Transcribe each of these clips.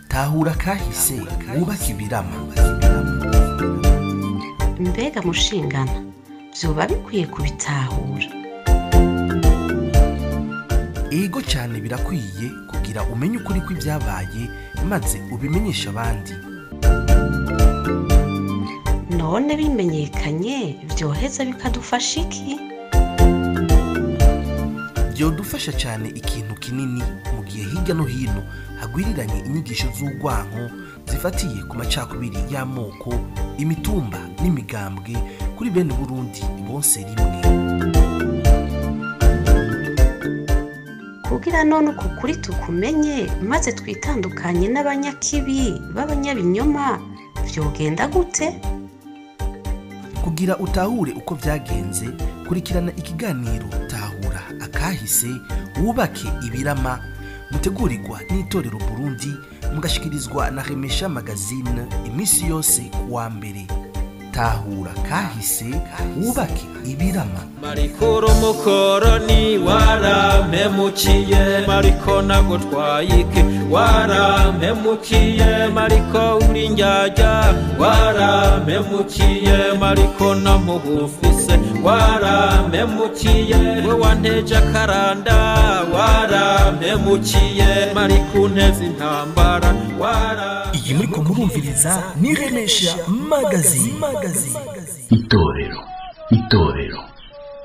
tahura kahise wubake ibirama. Mbega mushingana vyoba bikwiye kubitahura. Ego cyane birakwiye kugira umenye ukuri kw'ibyabaye maze ubimenyesha abandi. None bimenyekanye vyoheza bikadufasha iki? Byodufasha cyane ikintu kinini mu gihe hirya no hino hagwiriranye inyigisho z'urwanko zifatiye ku macakubiri y'amoko, imitumba n'imigambwe kuri bene Burundi bose rimwe. Kugira none uko kuri tukumenye maze twitandukanye n'abanyakibi b'abanyabinyoma vyogenda gute? Kugira utahure uko vyagenze, kurikirana ikiganiro Tahura Akahise wubake ibirama, mutegurirwa n'itorero Burundi, mugashikirizwa na Remesha Magazine imisi yose kuwa mbere. Tahura Kahise wubake ibirama. Marikuru mukoroni warampemukiye, mariko nagutwayike warampemukiye, mariko uri njyajya warampemukiye, mariko namugufise warampemukiye, we wanteje akaranda warampemukiye, mariko nteze intambara Iyi muriko murumviriza ni Remesha Magazine. Itorero, Itorero,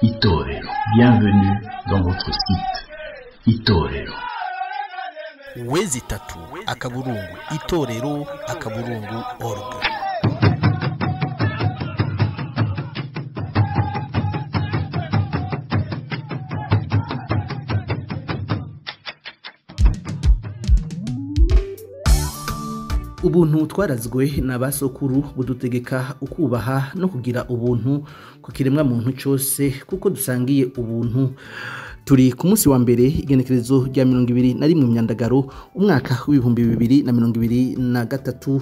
Itorero. Bienvenue dans votre site. Itorero. Wezi tatu akaburungu itorero akaburungu org. Ubuntu twarazwe n'abasokuru budutegeka ukubaha no kugira ubuntu ku kiremwa muntu cyose kuko dusangiye ubuntu. Turi ku munsi wa mbere igenekerezo rya 21 Myandagaro umwaka w'2023.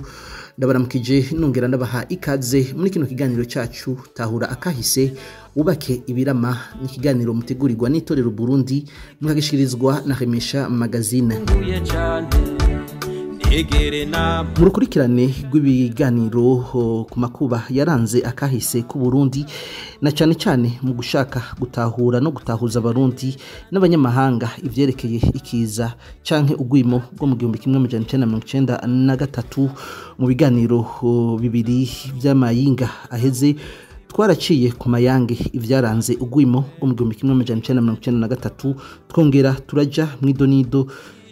Ndabaramukije nongera ndabaha ikaze muri kino kiganiro cyacu Tahura Akahise wubake ibirama, ni kiganiro mutegurirwa n'itorero Burundi mukagishikirizwa na Remesha Magazine. Murukurikirane rw'ibiganiro ku makuba yaranze akahise ku Burundi, na cyane cyane mu gushaka gutahura no gutahuza abarundi n'abanyamahanga ivyerekeye ikiza canke ugwimo bwo mu 1993. Mu biganiro bibiri by'amayinga aheze twaraciye ku mayange ivyaranze ugwimo bwo mu 1993, twongera turaja mw'idonido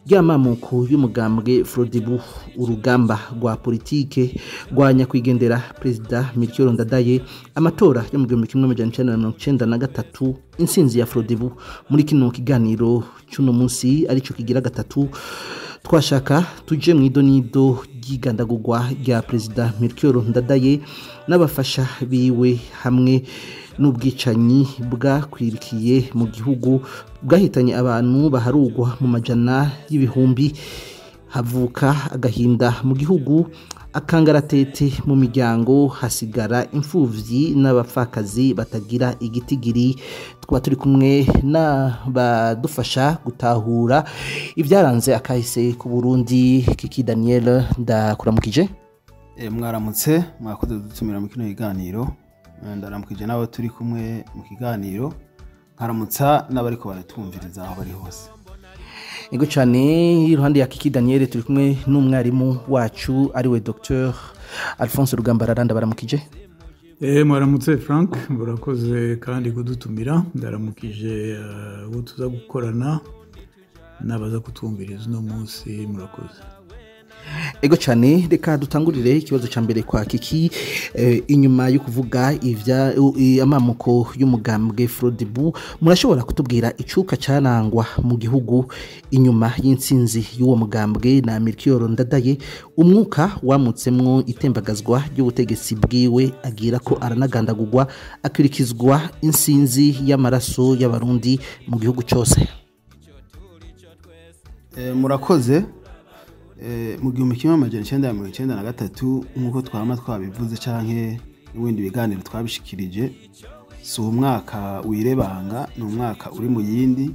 ry'amamuko y'umugambwe Frodebu, urugamba rwa politike rwa nyakwigendera Perezida Melchior Ndadaye, amatora yo mu 1993, insinzi ya Frodebu. Muri kino kiganiro cy'uno munsi arico kigira gatatu, twashaka tuje mw'idonido ry'igandagurwa rya Perezida Melchior Ndadaye n'abafasha biwe hamwe n'ubwicanyi bwakwirikiye mu gihugu bwahitanye abantu baharugwa mu majana y'ibihumbi. Havuka agahinda mu gihugu, akangaratete mu miryango, hasigara imfuvyi n'abapfakazi batagira igitigiri. Twa turi kumwe n'abadufasha gutahura ivyaranze akahise ku Burundi. Kiki Daniel, ndakuramukije. Mwaramutse, mwakoze dutumira mu kino kiganiro. Ndaramukije n'abo turi kumwe mu kiganiro, nkaramutsa n'abariko baratumviriza aho bari hose. Ego cyane, iruhande ya Kiki Daniel turi kumwe n'umwarimu wacu ariwe Dr Alphonse Rugambarara. Ndabaramukije. Mwaramutse Frank, murakoze kandi kudutumira. Ndaramukije uwo tuza gukorana n'abaza kutumviriza uno munsi, murakoze. Ego cyane, reka dutangurire ikibazo cya mbere kwa Kiki. Inyuma yo kuvuga ivya amamuko y'umugambwe Frodebu, murashobora kutubwira icuka canangwa mu gihugu inyuma y'insinzi y'uwo mugambwe na Melchior Ndadaye, umwuka wamutsemwo itembagazwa ry'ubutegetsi bwiwe, agira ko aranagandagurwa akurikizwa insinzi y'amaraso y'abarundi mu gihugu cyose? Murakoze. Mu 1993 nk'uko twama twabivuze canke n'ibindi biganiro twabishikirije, si umwaka wirebanga, ni umwaka uri mu yindi,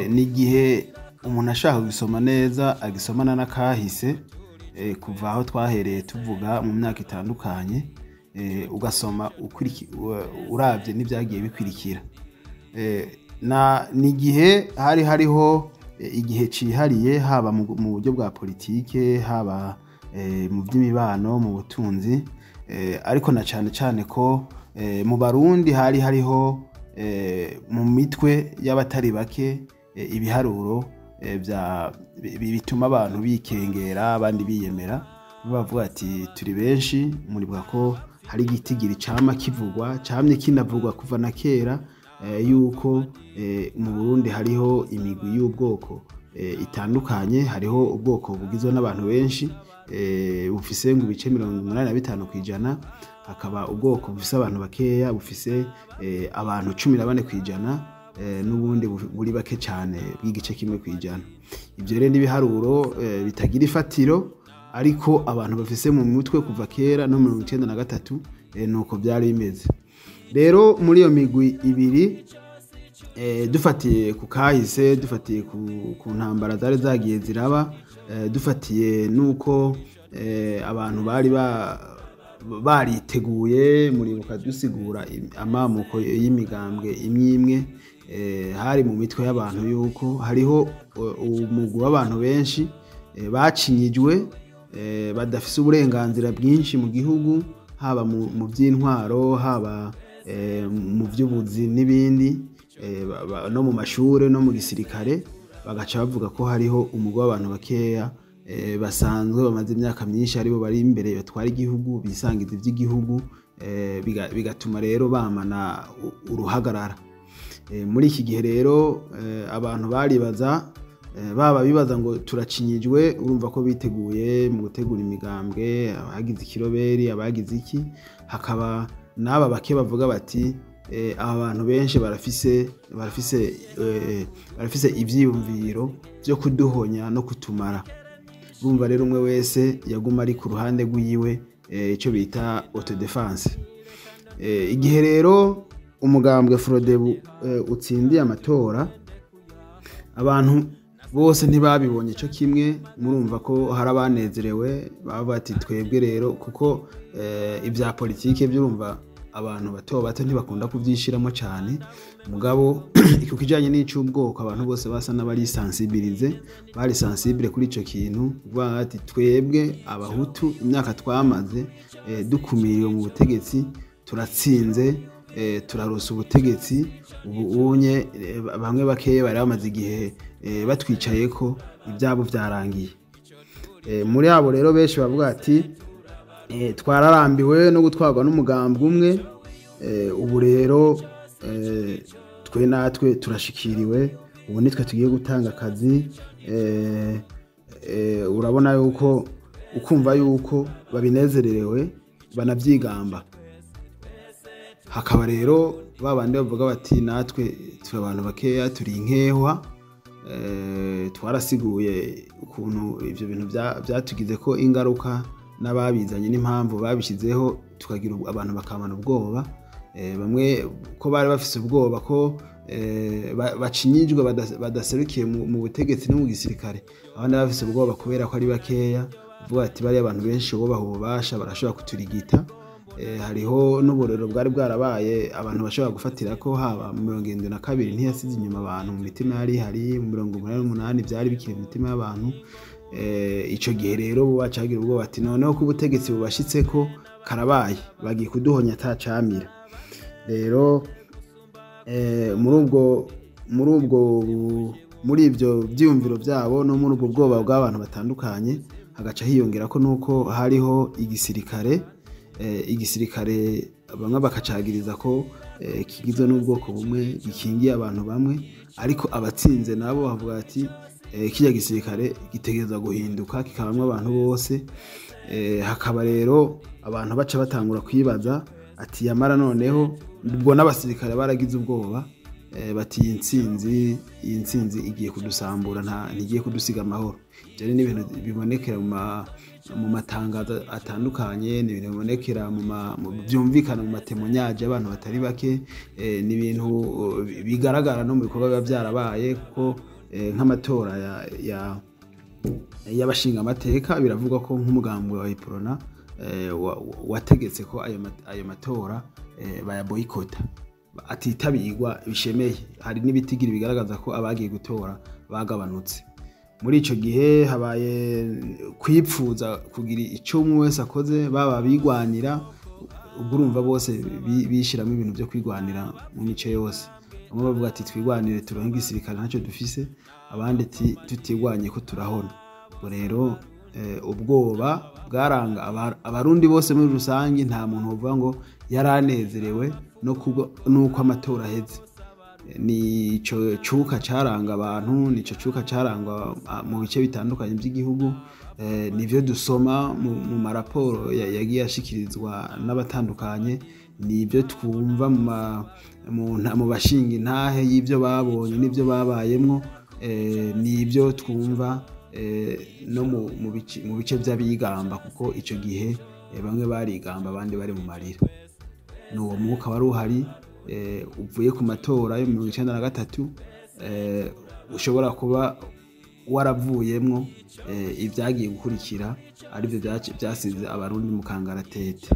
ni igihe umuntu ashaka gusoma neza agisomana n'akahise kuva aho twahereye tuvuga mu myaka itandukanye, ugasoma urabye n'ibyagiye bikurikira. Ni igihe hari hariho igihe cyihariye, haba mu buryo bwa politike, haba mu by'imibano, mu butunzi, ariko na cyane cyane ko mu Barundi hari hariho mu mitwe y'abatari bake ibiharuro bituma abantu bikengera, abandi biyemera, bavuga ati turi benshi. Muribuka ko hari igitigiri cyama kivugwa, cyamye kinavugwa kuva na kera, yuko mu Burundi hariho imigwi y'ubwoko itandukanye. Hariho ubwoko bugizwe n'abantu benshi bufise ngo ibice 85%, hakaba ubwoko bufise abantu bakeya bufise abantu 14%, n'ubundi buri bake cyane bw'igice 1%. Ibyo rero n'ibiharuro bitagira ifatiro, ariko abantu bafise mu mutwe kuva kera no 1993 nuko byari bimeze. Rero muri iyo migwi ibiri, dufatiye ku kahise, dufatiye ku ntambara zari zagiye ziraba, dufatiye nuko abantu bari bariteguye, muribuka dusigura amamuko y'imigambwe imwe, hari mu mitwe y'abantu yuko hariho umugwi w'abantu benshi bacinyijwe, badafise uburenganzira bwinshi mu gihugu, haba mu by'intwaro, haba mu by'ubuzi n'ibindi, no mu mashure no mu gisirikare. Bagaca bavuga ko hariho umugwi w'abantu bakeya basanzwe bamaze imyaka myinshi aribo bari imbere batwara igihugu, bisangiza iby'igihugu, bigatuma rero bamana uruhagarara. Muri iki gihe rero abantu baribaza, baba bibaza ngo turacinyijwe, urumva ko biteguye mu gutegura imigambwe, abagize ikiroberi, abagize iki, hakaba n'aba bake bavuga bati aba bantu benshi barafise ivyiyumviro byo kuduhonya no kutumara. Urumva rero umwe wese yaguma ari ku ruhande rw'iwe, icyo bita autodefense. Igihe rero umugambwe Frodebu utsindiye amatora, abantu bose ntibabibonye cyo kimwe. Murumva ko hari abanezerewe, baba bati twebwe rero, kuko ibya politike byurumva abantu bato ntibakunda kubyishiramo cyane, mugabo iko kijanye n'icubwoko abantu bose basa n'abari sensibilize, bari sensible kuri ico kintu, kuvuga ati twebwe abahutu imyaka twamaze dukumiriwe mu butegetsi, turatsinze, turarosa ubutegetsi, ubu unye bamwe bakeye bari bamaze igihe batwicaye ko ibyabo byarangiye. Muri abo rero benshi bavuga ati twararambiwe no gutwarwa n'umugambwe umwe, ubu rero twe natwe turashikiriwe, ubu nitwe tugiye gutanga akazi. Urabona yuko ukumva yuko babinezererewe, banabyigamba. Hakaba rero babandi bavuga bati natwe turi abantu bakeya, turi inkehwa, twarasiguye ukuntu ibyo bintu byatugize ko ingaruka, n'ababizanye n'impamvu babishizeho, tukagira abantu bakamana ubwoba. Bamwe ko bari bafise ubwoba ko bacinyijwe, badaserukiye mu butegetsi no mu gisirikare, abandi bafise ubwoba kubera ko ari bakeya, uvuga ati bari abantu benshi bubaha ububasha barashobora kuturigita. Hariho n'uburero bwari bwarabaye abantu bashobora gufatira ko, haba mu 72 ntiyasize inyuma abantu mu mitima yari hari, mu 88 byari bikiri mu mitima y'abantu. Ico gihe rero bacagira ubwo bati noneho ko ubutegetsi bubashitse ko karabaye, bagiye kuduhonya atacamira. Rero muri ibyo byiyumviro byabo no muri ubwo bwoba bw'abantu batandukanye, hagaca hiyongera ko nuko hariho igisirikare bamwe bakacagiriza ko kigizwe n'ubwoko bumwe, gikingiye abantu bamwe, ariko abatsinze nabo bavuga ati kijya gisirikare gitegereza guhinduka kikabamwe abantu bose. Hakaba rero abantu baca batangura kwibaza ati yamara noneho ubwo n'abasirikare baragize ubwoba, bati iyi ntsinzi igiye kudusambura ntigiye kudusiga amahoro. Ibyo ni ibintu bibonekera mu matangazo atandukanye, ni ibintu bibonekera byumvikana mu matemonyaje abantu batari bake, ni ibintu bigaragara no mu bikorwa biba byarabaye, kuko nk'amatora y'abashinga amateka biravugwa ko nk'umugambi wa Iprona wategetse ko ayo matora bayaboyikota, atitabirwa bishemeye. Hari n'ibitigiri bigaragaza ko abagiye gutora bagabanutse. Muri ico gihe habaye kwipfuza kugira icyo umwe wese akoze, baba bigwanira, ubwo urumva bose bishiramo ibintu byo kwigwanira mu mice yose. Bamwe bavuga ati twigwanire turonke igisirikare ntacyo dufise, abandi tutigwanye ko turahona. Ubwo rero ubwoba bwaranga abarundi bose muri rusange, nta muntu uvuga ngo yaranezerewe nuko amatora aheze. Nico cuka caranga abantu, nico cuka caranga mu bice bitandukanye by'igihugu, nivyo dusoma mu maraporo yagiye ashikirizwa n'abatandukanye, nivyo twumva mu bashinga intahe y'ivyo babonye n'ivyo babayemwo, nivyo twumva no mu bice by'abigamba, kuko ico gihe bamwe barigamba abandi bari mu marira. N'uwo mwuka wari uhari uvuye ku matora yo 1993, ushobora kuba waravuyemwo ibyagiye gukurikira aribyo byasize abarundi mu kangaratete.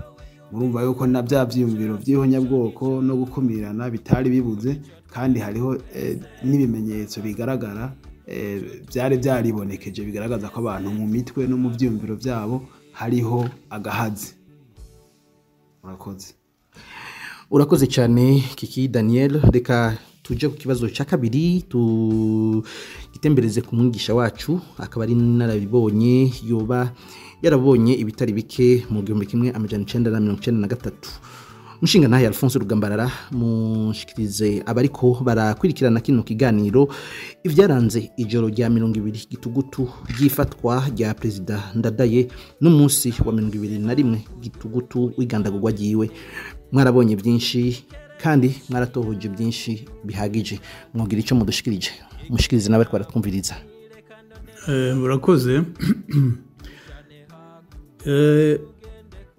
Murumva yuko na bya byiyumviro by'ihonyabwoko no gukumirana bitari bibuze, kandi hariho n'ibimenyetso bigaragara byari byaribonekeje bigaragaza ko abantu mu mitwe no mu byiyumviro byabo hariho agahazi. Urakoze cyane Kiki Daniel. Reka tuje ku kibazo cya kabiri, tugitembereze ku mwigisha wacu, akaba ari narabibonye yoba yarabonye ibitari bike mu 1993. Mushinga naye Alphonse Rugambarara, mushikirize abariko barakwirikirana kino kiganiro ivyaranze ijoro rya 20 gitugutu gifatwa rya President Ndadaye n'umunsi wa 21 gitugutu w'igandagurwa giwe. Mwarabonye byinshi kandi mwaratohoje byinshi bihagije, mwogira icyo mudushikirije, mushikirize nawe twaratwumviriza. Urakoze.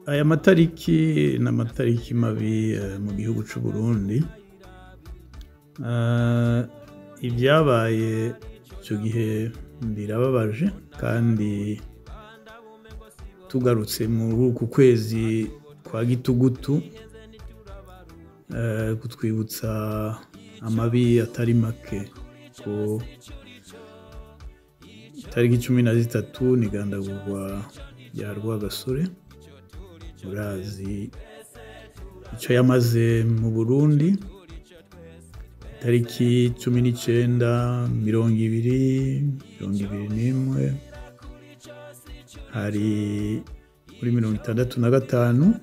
Aya matariki n'amatariki mabi mu gihugu cy'u Burundi, ibyabaye icyo gihe birababaje, kandi tugarutse muri uku kwezi kwa gitugutu kutwibutsa amabi atari make, ko itariki 13 ni igandagurwa rya Rwagasore. Murazi icyo yamaze mu Burundi. Itariki 19, 2021 hari muri 65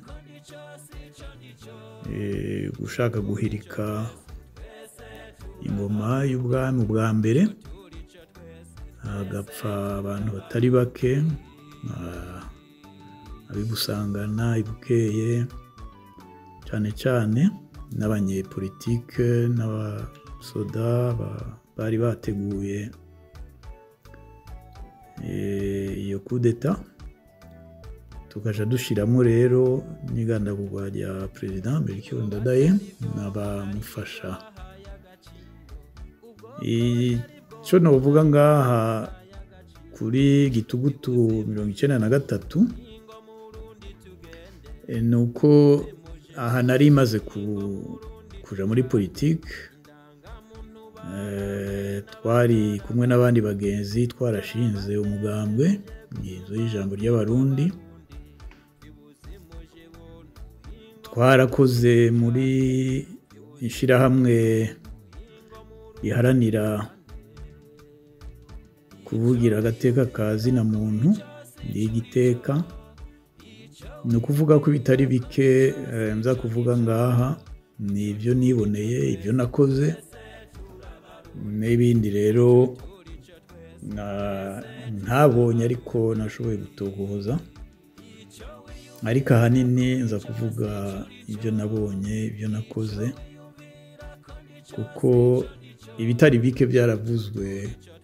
gushaka guhirika ingoma y'ubwami bwa mbere, hagapfa abantu batari bake, abibusangana ibukeye, cyane cyane n'abanyepolitike n'abasoda bari bateguye iyo kudeta. Tukaja dushiramo rero n'igandagurwa rya President Melchior Ndadaye n'abamufasha. Icyo novuga ngaha kuri gitugutu 1993 nuko aha nari maze kuja muri politike, twari kumwe n'abandi bagenzi twarashinze umugambwe Inzu y'Ijambo ry'Abarundi. Twarakoze muri ishirahamwe riharanira kuvugira agateka ka zina muntu n'igiteka. Ni ukuvuga ko bitari bike nza kuvuga ngaha, ni ibyo niboneye, ibyo nakoze, n'ibindi rero ntabonye ariko nashoboye gutohoza. Ariko ahanini nza kuvuga ibyo nabonye, ibyo nakoze. kuko ibitari bike byaravuzwe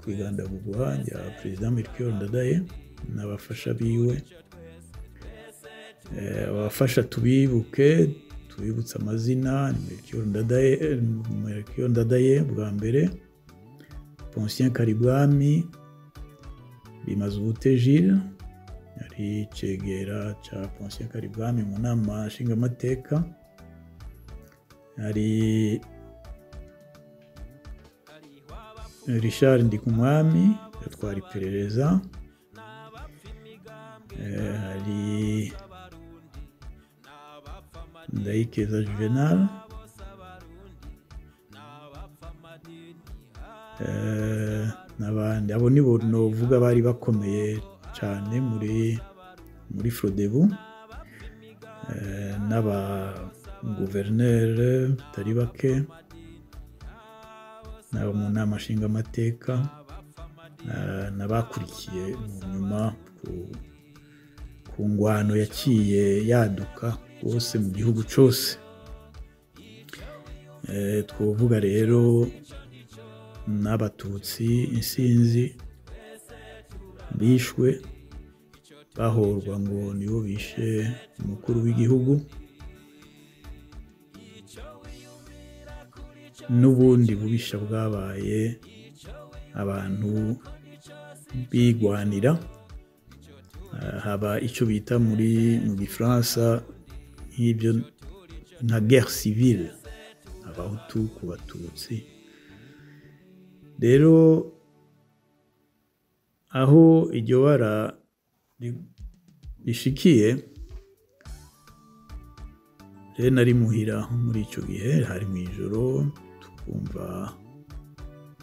ku igandagurwa rya perezida Melchior Ndadaye n'abafasha biwe. Abafasha tubibutse amazina: Melchior Ndadaye bwa mbere, Poncien Karibwami, Bimazubute Jules yari icegera ca Poncien Karibwami mu nama nshingamateka, hari Richard Ndikumwami yatwara iperereza, hari Ndayikeza Juvenal, n'abandi. Abo nibo novuga bari bakomeye cyane muri Frodebu, n'aba guverineri batari bake, n'abo mu nama nshingamateka, n'abakurikiye mu nyuma ku ngwano yaciye yaduka hose mu gihugu cyose. Twovuga rero n'abatutsi insinzi bishwe bahorwa ngo nibo bishe umukuru w'igihugu, n'ubundi bubisha bwabaye abantu bigwanira. Haba icyo bita mu gifaransa nk'ibyo nka guerre civile, abahutu ku batutsi. Rero aho iryo bara rishikiye, rero nari muhira muri icyo gihe, hari mu ijoro, tukumva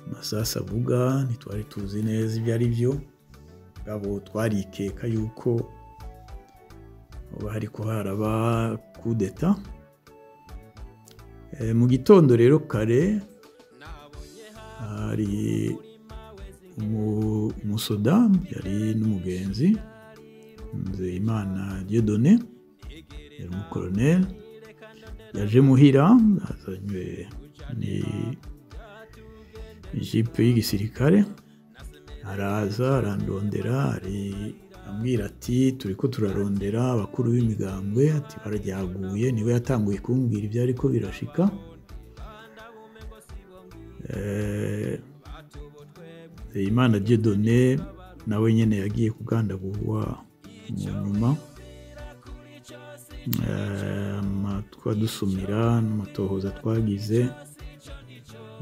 amasasu avuga, ntitwari tuzi neza ibyo ari byo, abo twarikeka yuko hariko haraba coup d'etat. Mu gitondo rero kare hari umusoda yari n'umugenzi, Nzeyimana Dieudonné, yari umukoloneli, yaje muhira azanywe ni ijipe y'igisirikare, araza arandondera, ambwira ati turiko turarondera abakuru b'imigambwe, ati bararyaguye. Niwe yatanguye kumbwira ibyo ariko birashika. Imana Dieudonné nawe nyene yagiye kugandagurwa mu nyuma. Twadusumira n'amatohoza twagize,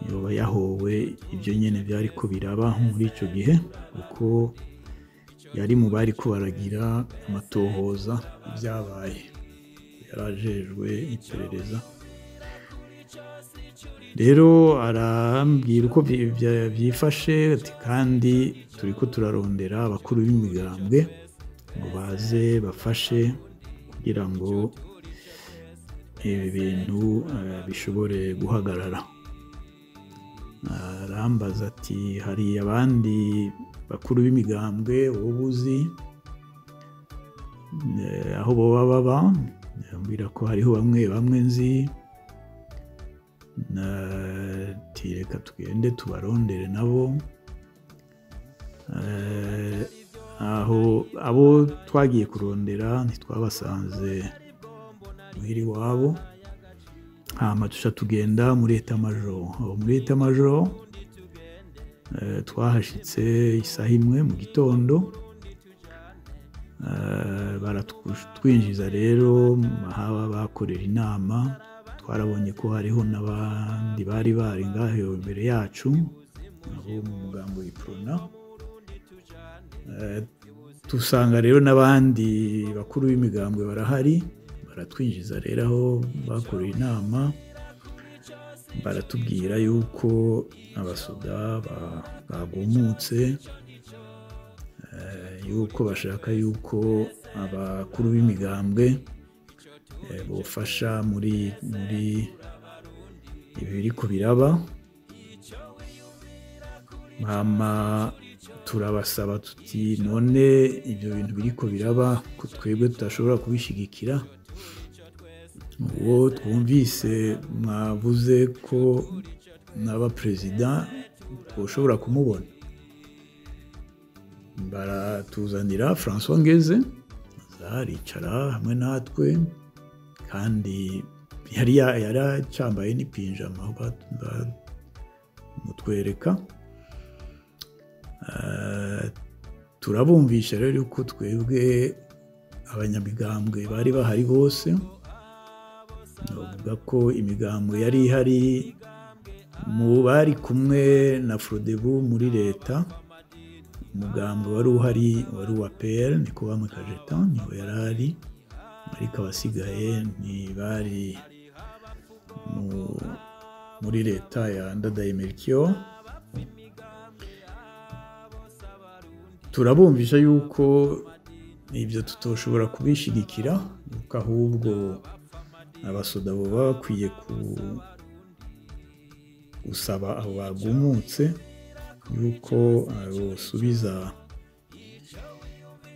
yoba yahowe ibyo nyene byariko biraba muri ico gihe, kuko yari mu bariko baragira amatohoza ibyabaye, yarajejwe iperereza. Rero arambwira uko byifashe, ati kandi turiko turarondera abakuru b'imigambwe ngo baze bafashe kugira ngo ibi bintu bishobore guhagarara. Arambaza ati hari abandi bakuru b'imigambwe wowe uzi aho boba baba? Ambwira ko hariho bamwe nzi, reka tugende tubarondere nabo. Aho abo twagiye kurondera ntitwabasanze muhira iwabo, hama tuca tugenda muri etamajoro. Muri etamajoro twahashitse isaha imwe mu gitondo, baratwinjiza rero ahaba bakorera inama. Twarabonye ko hariho n'abandi bari ngaho imbere yacu, abo mu mugambo w'iprona. Tusanga rero n'abandi bakuru b'imigambwe barahari, baratwinjiza rero aho bakorera inama, baratubwira yuko abasoda bagumutse, yuko bashaka yuko abakuru b'imigambwe bofasha muri ibi biriko biraba. Mama turabasaba tuti none ibyo bintu biriko biraba ko twebwe tudashobora kubishigikira, uwo twumvise mwavuze ko n'abaperezida ushobora kumubona. Baratuzanira François Ngeze aricara hamwe natwe, kandi yari yaracambaye n'ipinjama bamutwereka. Turabumvisha rero yuko twebwe abanyamigambwe bari bahari bose, bavuga ko imigambwe yari ihari mu bari kumwe na Frodebu muri leta. Umugambwe wari uhari wari uwa PL, niko bamwe Kajeta niho yari ari, ariko abasigaye ntibari muri leta ya Ndadaye Melchior. Turabumvisha yuko ibyo tutoshobora kubishigikira, yuko ahubwo abasoda bo baba bakwiye gusaba abo bagumutse yuko bosubiza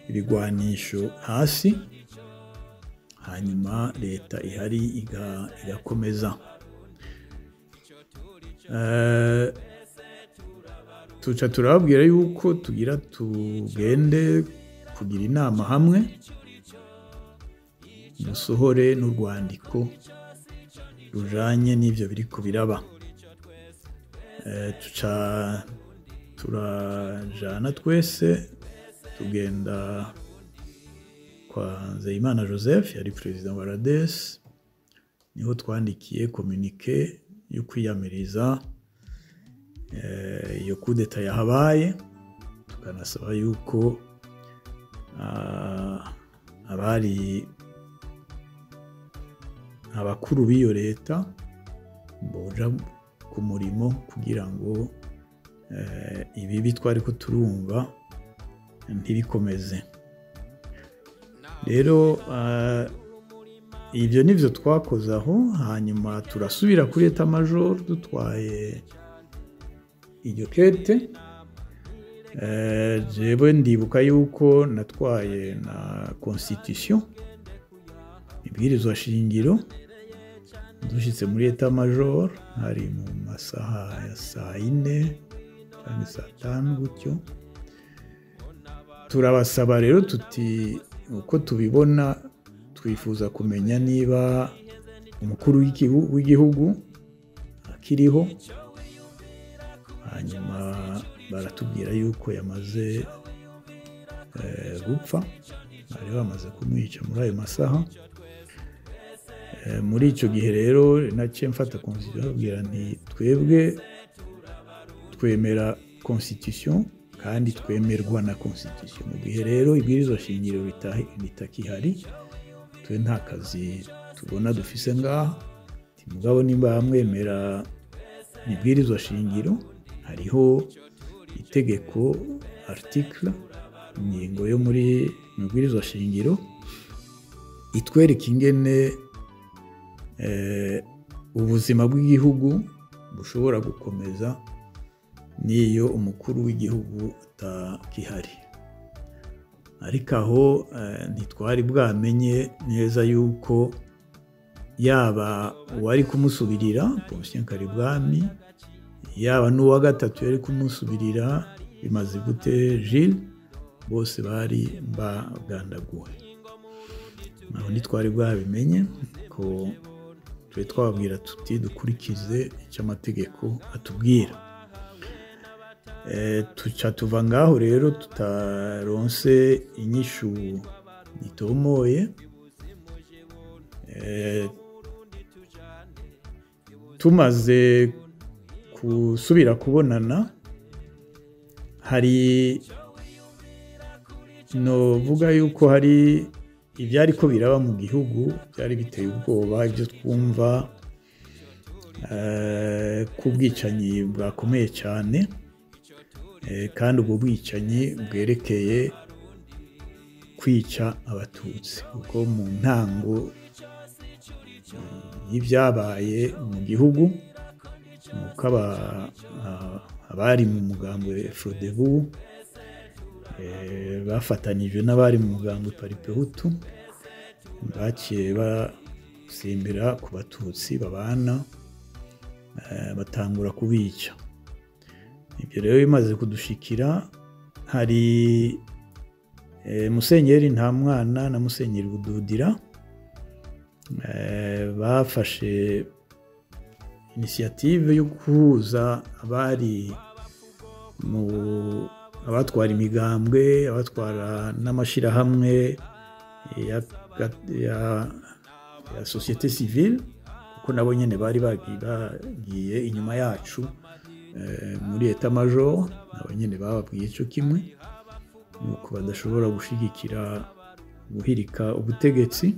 ibigwanisho hasi, hanyuma leta ihari igakomeza. Tuca turababwira yuko tugira tugende kugira inama hamwe, dusohore n'urwandiko rujanye n'ivyo biriko biraba. Tuca turajana twese tugenda kwa Nzeyimana Joseph, yari perezida wa RADES, niho twandikiye communiqué yo kwiyamiriza iyo kudeta yahabaye, tukanasaba yuko abari abakuru b'iyo leta boja ku murimo kugira ngo ibibi twariko turumva ntibikomeze. Rero ibyo nivyo twakoze aho, hanyuma turasubira kuri Etat Major dutwaye iryo kete. Jewe ndibuka yuko natwaye na constitution, ibwirizwa shingiro. Dushitse muri Etat Major hari mu masaha ya saa 4 cyangwa saa 5 gutyo. Turabasaba rero tuti uko tubibona, twifuza kumenya niba umukuru w'igihugu akiriho. Hanyuma baratubwira yuko yamaze gupfa, bari bamaze kumwica muri ayo masaha. Muri ico gihe rero naciye mfata constitution, babwira nti twebwe twemera constitution kandi twemerwa na constitution. Mu gihe rero ibwirizwa shingiro bitakihari, twe nta kazi tubona dufise ngaha. Mugabo nimba bamwemera ibwirizwa shingiro, hariho itegeko article ingingo yo muri ibwirizwa shingiro itwereka ingene ubuzima bw'igihugu bushobora gukomeza niyo umukuru w'igihugu atakihari. Ariko aho ntitwari bwamenye neza yuko yaba uwari kumusubirira Conscient Karibwami, yaba n'uwa gatatu yari kumusubirira Bimaze Gute Gilles, bose bari bagandaguwe. Naho ntitwari bwabimenye ko twe twababwira tuti dukurikize icyo amategeko atubwira. Tuca tuva ngaho rero tutaronse inyishu itomoye. Tumaze kusubira kubonana, hari novuga yuko hari ibyari ko biraba mu gihugu byari biteye ubwoba, ibyo twumva ku bwicanyi bwakomeye cyane, kandi ubwo bwicanyi bwerekeye kwica abatutsi. Kuko mu ntango y'ibyabaye mu gihugu, nuko abari mu mugambwe Frodebu bafatanije n'abari mu mugambwe Paripehutu, baciye basimbira ku batutsi babana batangura kubica. Ibyo rero bimaze kudushikira, hari Musenyeri Ntamwana na Musenyeri Bududira bafashe initiative yo guhuza abatwara imigambwe, abatwara n'amashirahamwe ya société civile, kuko nabo nyene bari bagiye inyuma yacu muri état major, nabo nyene bababwiye cyo kimwe nuko badashobora gushigikira guhirika ubutegetsi.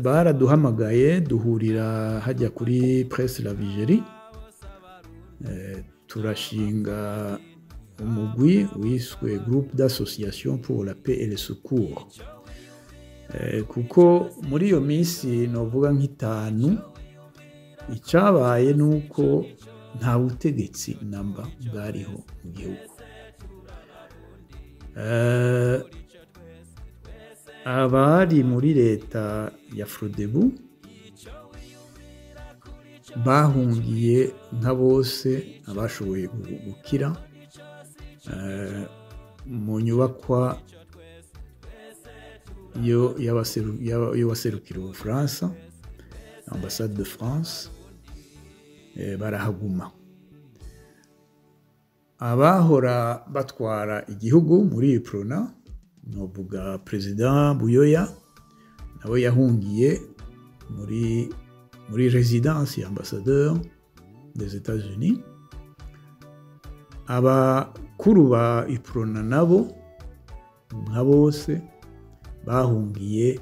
Baraduhamagaye duhurira hajya kuri Presse la Vigerie, turashinga umugwi wiswe Groupe d'association pour la paix et le secours, kuko muri iyo minsi novuga nk'itanu icyabaye nuko nta butegetsi namba bwariho mu gihugu. Abari muri leta ya Frodebu bahungiye nka bose abashoboye gukira mu nyubakwa y'abaserukira Ubufaransa, Ambassade de France, barahaguma. Abahora batwara igihugu muri Iprona, novuga President Buyoya, nawe yahungiye muri résidence ya ambassadeur des États-Unis. Abakuru ba Iprona nabo nka bose bahungiye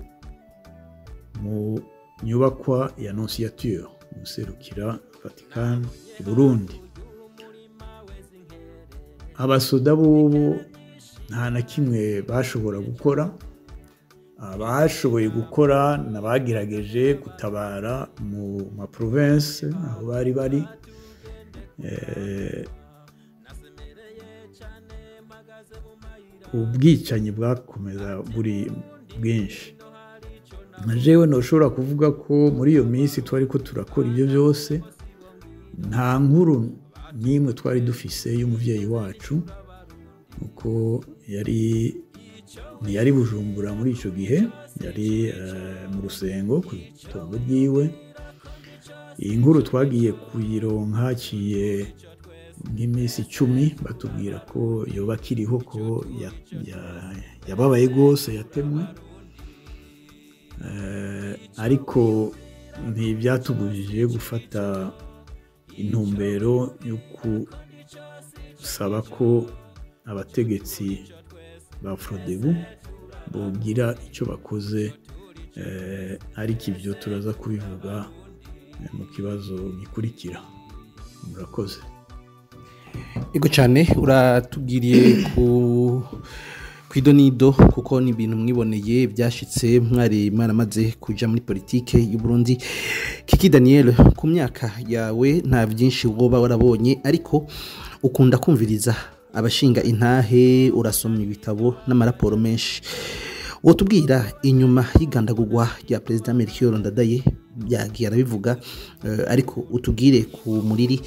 mu nyubakwa ya Annonciature, muserukira Vatican i Burundi. Abasoda bobo nta na kimwe bashobora gukora. Abashoboye gukora nabagerageje gutabara mu ma province aho bari ubwicanyi bwakomeza buri bwinshi. Jewe noshobora kuvuga ko muri iyo minsi twari ko turakora ibyo byose, nta nkuru nimwe twari dufise y'umuvyeyi wacu, uko ntiyari Bujumbura muri ico gihe, yari mu Rusengo ku itongo ryiwe. Iyi nkuru twagiye kuyironka haciye nk'iminsi 10, batubwira ko yoba akiriho, ko yababaye gose, yatemwe. Ariko ntibyatubujije gufata intumbero yo kusaba ko abategetsi ba Frodebu bogira icyo bakoze, ariko ibyo turaza kubivuga mu kibazo gikurikira. Murakoze. Ego cyane uratubwiriye ku idonido, kuko ni ibintu mwiboneye byashitse, mwari maramaze kuja muri politike y'u Burundi. Kiki Daniel, ku myaka yawe nta byinshi woba warabonye, ariko ukunda kumviriza abashinga intahe, urasoma ibitabo n'amaraporo menshi. Wotubwira inyuma y'igandagurwa rya President Melchior Ndadaye, byagiye arabivuga, ariko utubwire ku muriri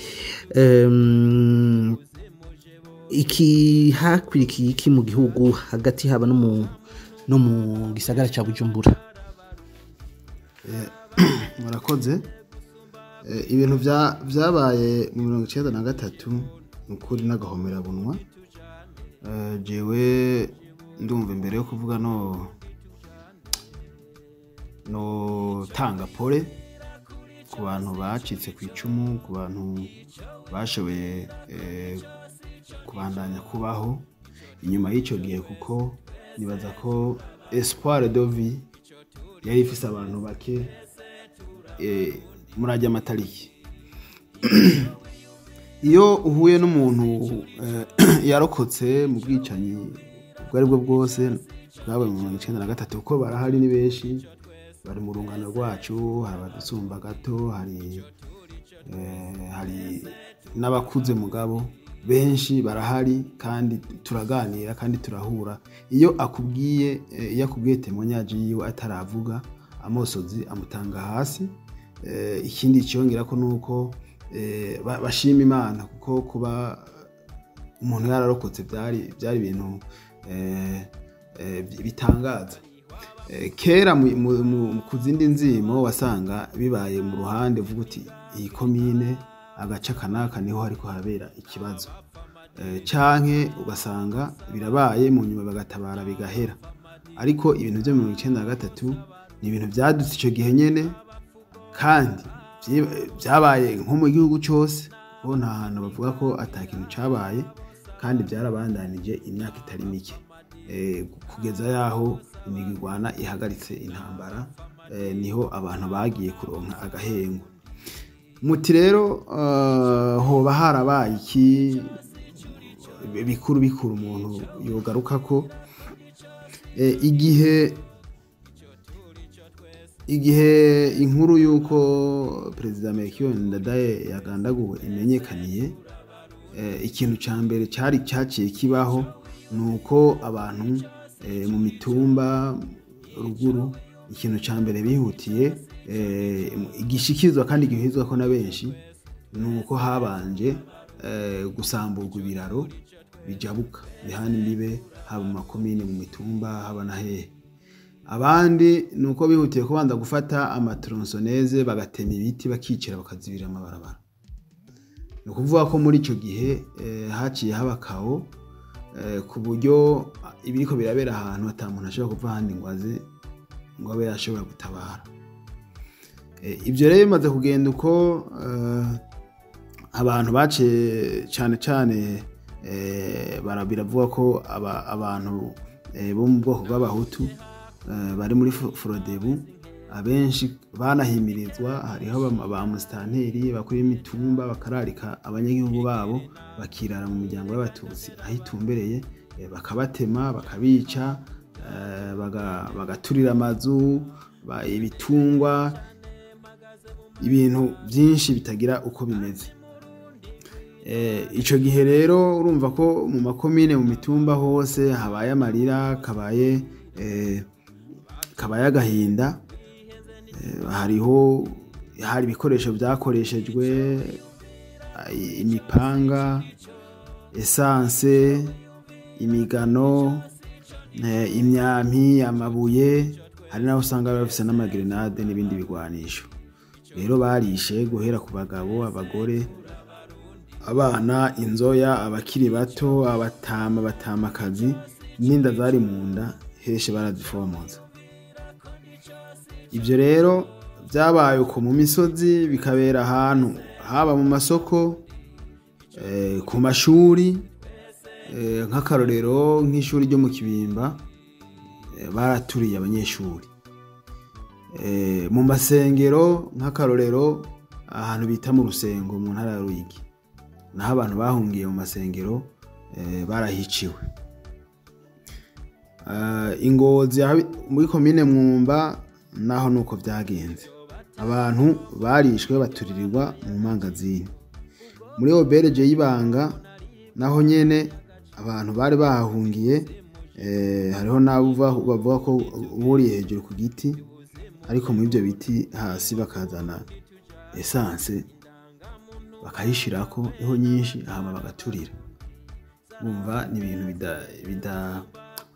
iki hakwirikiye iki mu gihugu hagati, haba no mu gisagara cya Bujumbura. Murakoze. Ibintu byabaye mu 1993 ukuri n'agahomera bunwa. Jewe ndumva imbere yo kuvuga no tanga pole ku bantu bacitse ku icumu, ku bantu bashoboye kubandanya kubaho inyuma y'icyo gihe, kuko nibaza ko espoir de vie yari ifise abantu bake murajya amatariki. Iyo uhuye n'umuntu yarokotse mu bwicanyi ubwo ari bwo bwose bwabaye mu 1993, kuko barahari ni benshi, bari mu rungano rwacu, hari abadusumba gato, hari n'abakuze mugabo, benshi barahari, kandi turaganira kandi turahura. Iyo akubwiye témoignage yiwe ataravuga, amosozi amutanga hasi, ikindi cyongera ko nuko bashima Imana kuko kuba umuntu yararokotse byari ibintu bitangaza. Kera ku zindi nzimo wasanga bibaye mu ruhande uvuga uti iyi komine agace kanaka niho hariko habera ikibazo, canke ugasanga birabaye mu nyuma bagatabara bigahera. Ariko ibintu byo 1993 ni ibintu byadutse icyo gihe nyene, kandi byabaye nko mu gihugu cyose, ko nta hantu bavuga ko atakintu cabaye, kandi byarabandanije imyaka itari mike kugeza yaho imigirwana ihagaritse intambara, niho abantu bagiye kuronka agahengo. Muti rero hoba harabaye iki bikuru umuntu yogaruka ko igihe inkuru y'uko Perezida Melchior Ndadaye yagandaguwe imenyekaniye, ikintu ca mbere cyaciye kibaho nuko abantu mu mitumba ruguru, ikintu ca mbere bihutiye igishikizwa kandi gihizwa ko na benshi, nuko habanje gusamburwa ibiraro bijabuka bihana imbibe, haba mu makomine, mu mitumba, haba na hehe. Abandi nuko bihutiye kubanza gufata amatronsoneze bagatema ibiti bakicira bakazibira amabarabara. Ni ukuvuga ko muri icyo gihe haciye haba kawo, ku buryo ibiriko birabera ahantu atamuntu ashobora kuva ahandi ngo abe yashobora gutabara. Ibyo rero bimaze kugenda uko abantu baciye cyane biravuga ko abantu bo mu bwoko bw'abahutu bari muri Frodebu abenshi banahimirizwa. Hariho ba musitanteri bakora imitumba bakararika abanyagihugu babo bakirara mu miryango y'abatutsi aho itumbereye, bakabatema bakabica, bagaturira amazu, ibitungwa, ibintu byinshi bitagira uko bimeze. Icyo gihe rero urumva ko mu makomine, mu mitumba hose habaye amarira, kabaye agahinda. Hari ibikoresho byakoreshejwe, imipanga, esanse, imigano, imyampi, amabuye, hari naho usanga bafise n'amagrenade n'ibindi bigwanisho. Rero barishe guhera ku bagabo, abagore, abana, inzoya, abakiri bato, abatamakazi, n'inda zari mu nda heshe barazifomoza. Ibyo rero byabaye uko mu misozi, bikabera ahantu haba mu masoko, ku mashuri, nk'akarorero nk'ishuri ryo mu Kibimba baraturiye abanyeshuri. Mu masengero nk'akarorero ahantu bita mu Rusengo mu ntara ya Ruyigi, naho abantu bahungiye mu masengero barahiciwe. Ingozi muri komine Mwumba naho nuko byagenze, abantu barishwe baturirirwa mu mangazini. Muri Oberge y'Ibanga naho nyene abantu bari bahahungiye, hariho nabo bavuga ko buriye hejuru ku giti, ariko muri ibyo biti hasi bakazana esanse bakayishirako iho nyinshi, hama bagaturira. Bumva ni ibintu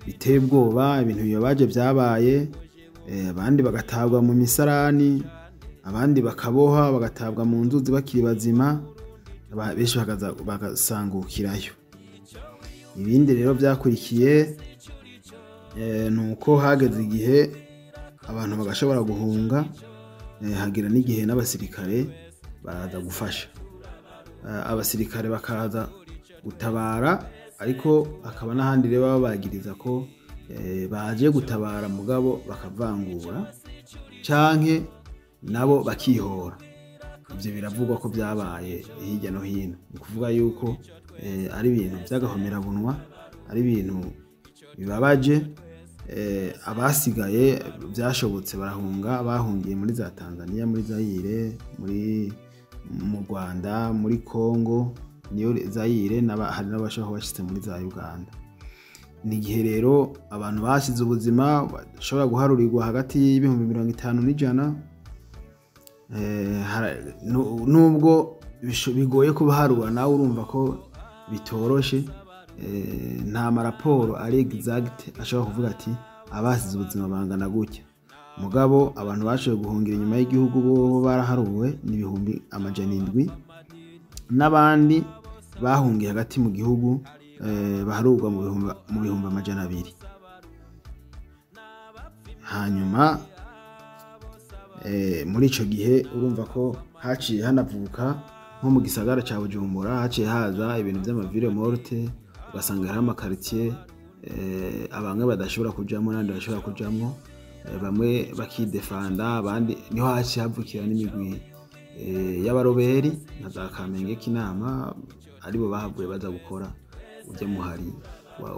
biteye ubwoba, ibintu bibabaje byabaye. Abandi bagatabwa mu misarani, abandi bakaboha bagatabwa mu nzuzi bakiri bazima, benshi bagasangukirayo. Ibindi rero byakurikiye nuko hageze igihe abantu bagashobora guhunga, hagira n'igihe n'abasirikare baraza gufasha. Abasirikare bakaza gutabara, ariko hakaba n'ahandi rero babagiriza ko baje gutabara mugabo bakavangura canke nabo bakihora. Ibyo biravugwa ko byabaye hirya no hino. Ni kuvuga yuko ari ibintu by'agahomerabunwa, ari ibintu bibabaje. Abasigaye byashobotse barahunga, bahungiye muri za Tanzania, muri Zaire, mu Rwanda, muri Congo, niyo Zaire, hari n'abashaka bashitse muri za Uganda. Ni igihe rero abantu basize ubuzima bashobora guharurirwa hagati y'ibihumbi 50 n'ijana. nubwo bigoye kubaharura nawe urumva ko bitoroshe, nta maraporo ari exact ashobora kuvuga ati abasize ubuzima bangana gutya. Mugabo abantu bashoboye guhungira inyuma y'igihugu bo baraharuwe n'ibihumbi 700, n'abandi bahungiye hagati mu gihugu baharurwa mu bihumbi 200. hanyuma muri ico gihe urumva ko haciye hanavuka nko mu gisagara ca Bujumbura, haciye haza ibintu vy'amavire morte, ugasanga hari amakaritiye abamwe badashobora kujamwo n'abandi bashobora kujamwo, bamwe bakidefanda, abandi niho haciye havukira n'imigwi y'abaroberi na za Kamenge k'inama, aribo bahavuye baza gukora ujya muhari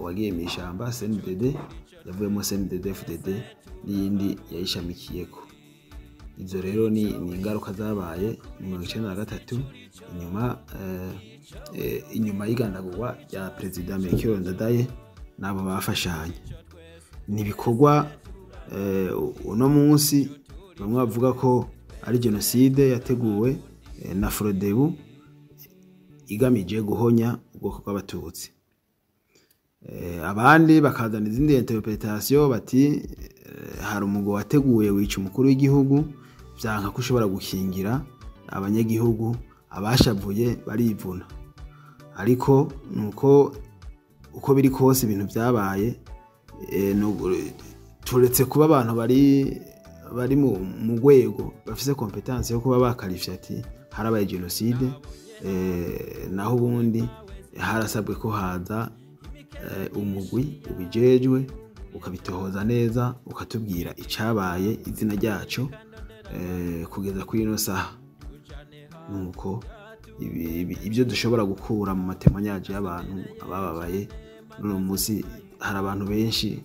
wagiye mw'ishamba CNDD, yavuyemo CNDD FDD n'iyindi yayishamikiyeko. Izo rero ni ingaruka zabaye mu 1993 inyuma y'igandagurwa rya Perezida Melchior Ndadaye nabo bafashanye. Nibikorwa uno munsi bamwe bavuga ko ari genocide yateguwe na Frodebu igamije guhonya ubwoko bw'abatutsi. Abandi bakazana izindi interpretation bati hari umugo wateguye wica umukuru w'igihugu, vyanka ko ushobora gukingira abanyagihugu abashavuye barivuna. Ariko nuko uko biri kose ibintu byabaye, turetse kuba abantu bari mu rwego bafise competence yo kuba bakarifya ati harabaye genocide, naho ubundi harasabwe ko haza umugwi ubijejwe ukabitohoza neza, ukatubwira icabaye, izina ryacu, kugeza kuri ino saha. Nuko ibyo dushobora gukura mu matemanyaje y'abantu abababaye n'uno munsi, hari abantu benshi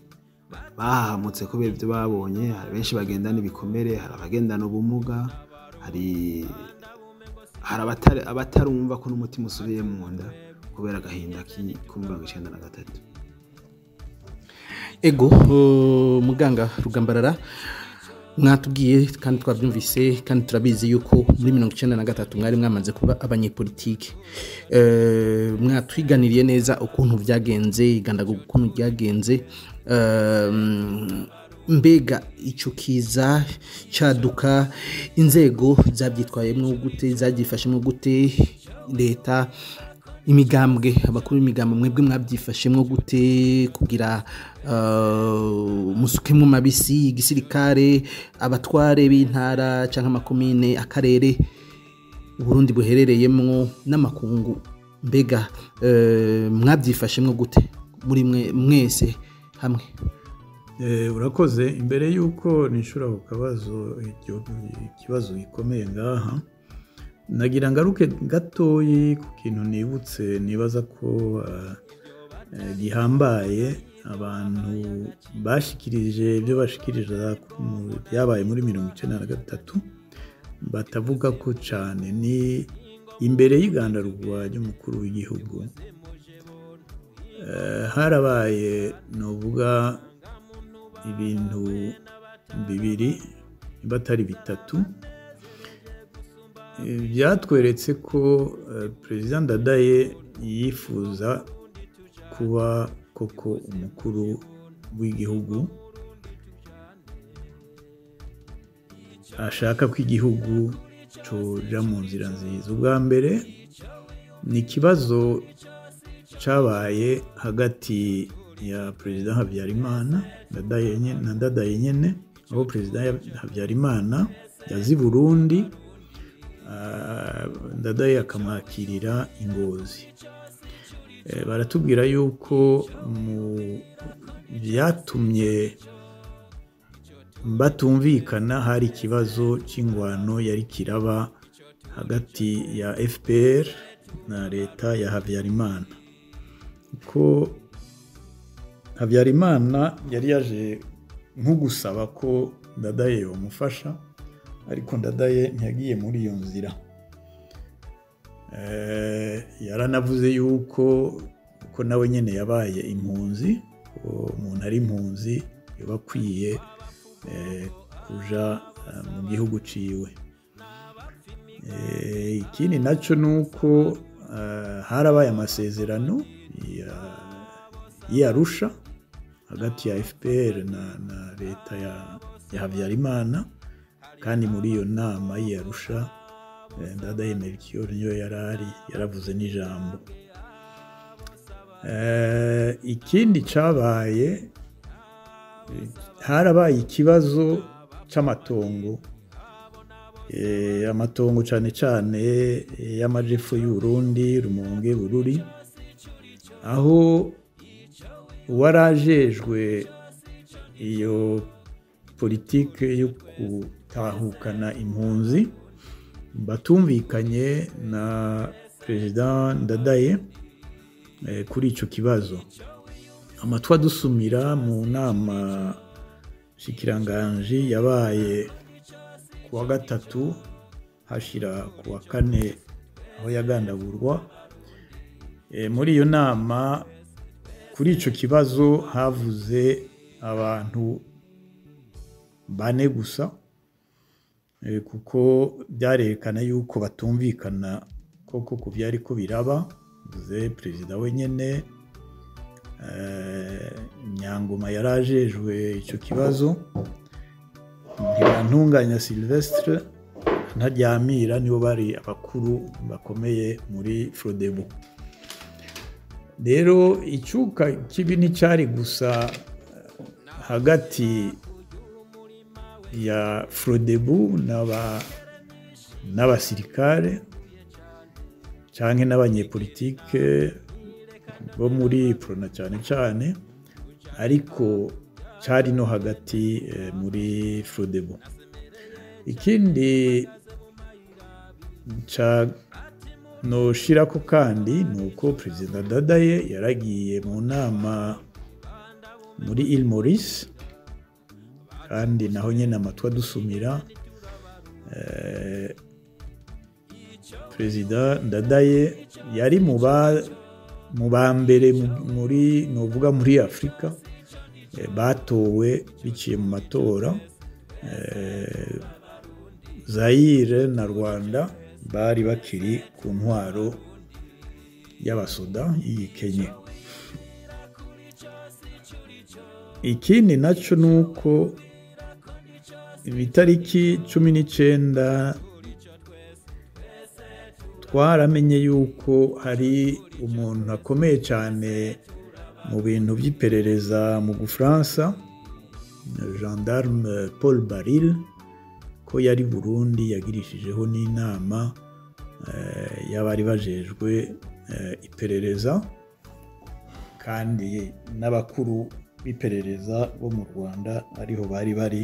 bahamutse kubera ibyo babonye, hari benshi bagendana ibikomere, hari abagendana ubumuga, hari abatarumva ko n'umutima usubiye mu nda kubera agahinda ku 1993. Ego muganga Rugambarara, mwatubwiye kandi twabyumvise kandi turabizi yuko muri 1993 mwari mwamaze kuba abanyepolitike, mwatwiganiriye neza ukuntu byagenze, igandagurwa ukuntu byagenze. Mbega ico kiza caduka, inzego zabyitwayemwo gute, zagifashemwo gute, leta, imigambwe, abakuru imigambwe mwebwe mwabyifashemwo gute kugira musukemwo mabisi, igisirikare, abatware b'intara canke amakomine, akarere Burundi buherereyemwo n'amakungu? Mbega mwabyifashemwo gute muri mwese hamwe? Urakoze. Imbere yuko nishura ku kibazo gikomeye ngaha, nagira ngaruke gatoyi ku kintu nibutse nibaza ko gihambaye abantu bashikirije ibyo bashikirije byabaye muri 1993 batavuga ko cyane. Ni imbere y'igandagurwa ry'umukuru w'igihugu harabaye novuga ibintu bibiri batari bitatu byatweretse ko Perezida Ndadaye yifuza kuba koko umukuru w'igihugu, ashaka ko igihugu coja mu nzira nziza. Ubwa mbere ni ikibazo cabaye hagati ya Perezida Habyarimana na Ndadaye nyene, aho Perezida Habyarimana yazi Burundi, Ndadaye akamwakirira Ingozi. Baratubwira yuko mu byatumye batumvikana hari ikibazo c'ingwano yari kiraba hagati ya FPR na leta ya Habyarimana, ko Habyarimana yari yaje nko gusaba ko Ndadaye yomufasha, ariko Ndadaye ntiyagiye muri iyo nzira. Yaranavuze yuko ko nawe nyene yabaye impunzi, umuntu ari impunzi yoba akwiye kuja mu gihugu ciwe. ikindi nacyo ni uko harabaye amasezerano y'Arusha hagati ya FPR na leta ya Habyarimana, kandi muri iyo nama y'Arusha Ndadaye Melchior niyo yaravuze n'ijambo. Ikindi cabaye, harabaye ikibazo c'amatongo, amatongo cane cane y'amajepfo y'Uburundi, Rumonge, Bururi, aho uwarajejwe iyo politike yo gutahukana impunzi batumvikanye na President Ndadaye kuri ico kibazo. Amatwa dusumira mu nama shikiranganji yabaye kuwa gatatu hashira kuwa kane aho yagandagurwa. Muri iyo nama kuri ico kibazo havuze abantu bane gusa, kuko byarerekana yuko batumvikana koko ku byari ko biraba. Vuze perezida wenyene, Nyangoma yarajejwe ico kibazo, Ntibantunganya Sylvestre, Ntaryamira nibo bari abakuru bakomeye muri Frodebu. Rero icuka kibi nticari gusa hagati ya Frodebu n'abasirikare canke n'abanyepolitike bo muri Prona cyane cyane, ariko cari no hagati muri Frodebu. Ikindi noshirako kandi nuko Perezida Ndadaye yaragiye mu nama muri Île Maurice, kandi naho nyene amatwa dusumira Perezida Ndadaye yari mu ba mbere muri novuga muri Afrika batowe biciye mu matora. Zaire na Rwanda bari bakiri ku ntwaro y'abasoda y'ikenye. Ikindi naco nuko ibitariki 19 twaramenye yuko hari umuntu akomeye cyane mu bintu by'iperereza mu Bufaransa, gendarme Paul Baril, ko yari Burundi yagirishijeho n'inama y'abari bajejwe iperereza, kandi n'abakuru b'iperereza bo mu Rwanda ariho bari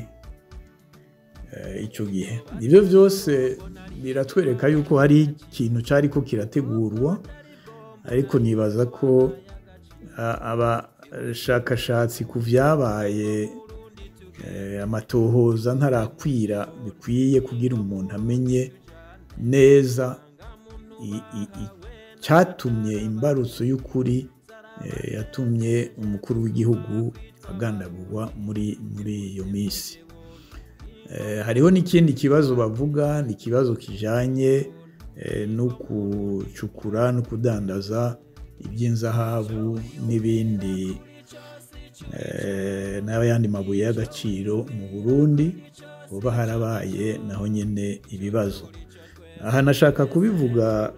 ico gihe. Ibyo byose biratwereka yuko hari ikintu cari ko kirategurwa, ariko nibaza ko abashakashatsi ku vyabaye amatohoza ntarakwira bikwiye kugira umuntu amenye neza cyatumye imbarutso y'ukuri yatumye umukuru w'igihugu agandagurwa muri iyo misi. Hariho n'ikindi kibazo bavuga, ni ikibazo kijanye no kucukura no kudandaza iby'inzahabu n'ibindi n'ayandi mabuye y'agaciro mu Burundi, hoba harabaye naho nyene ibibazo. Aha nashaka kubivuga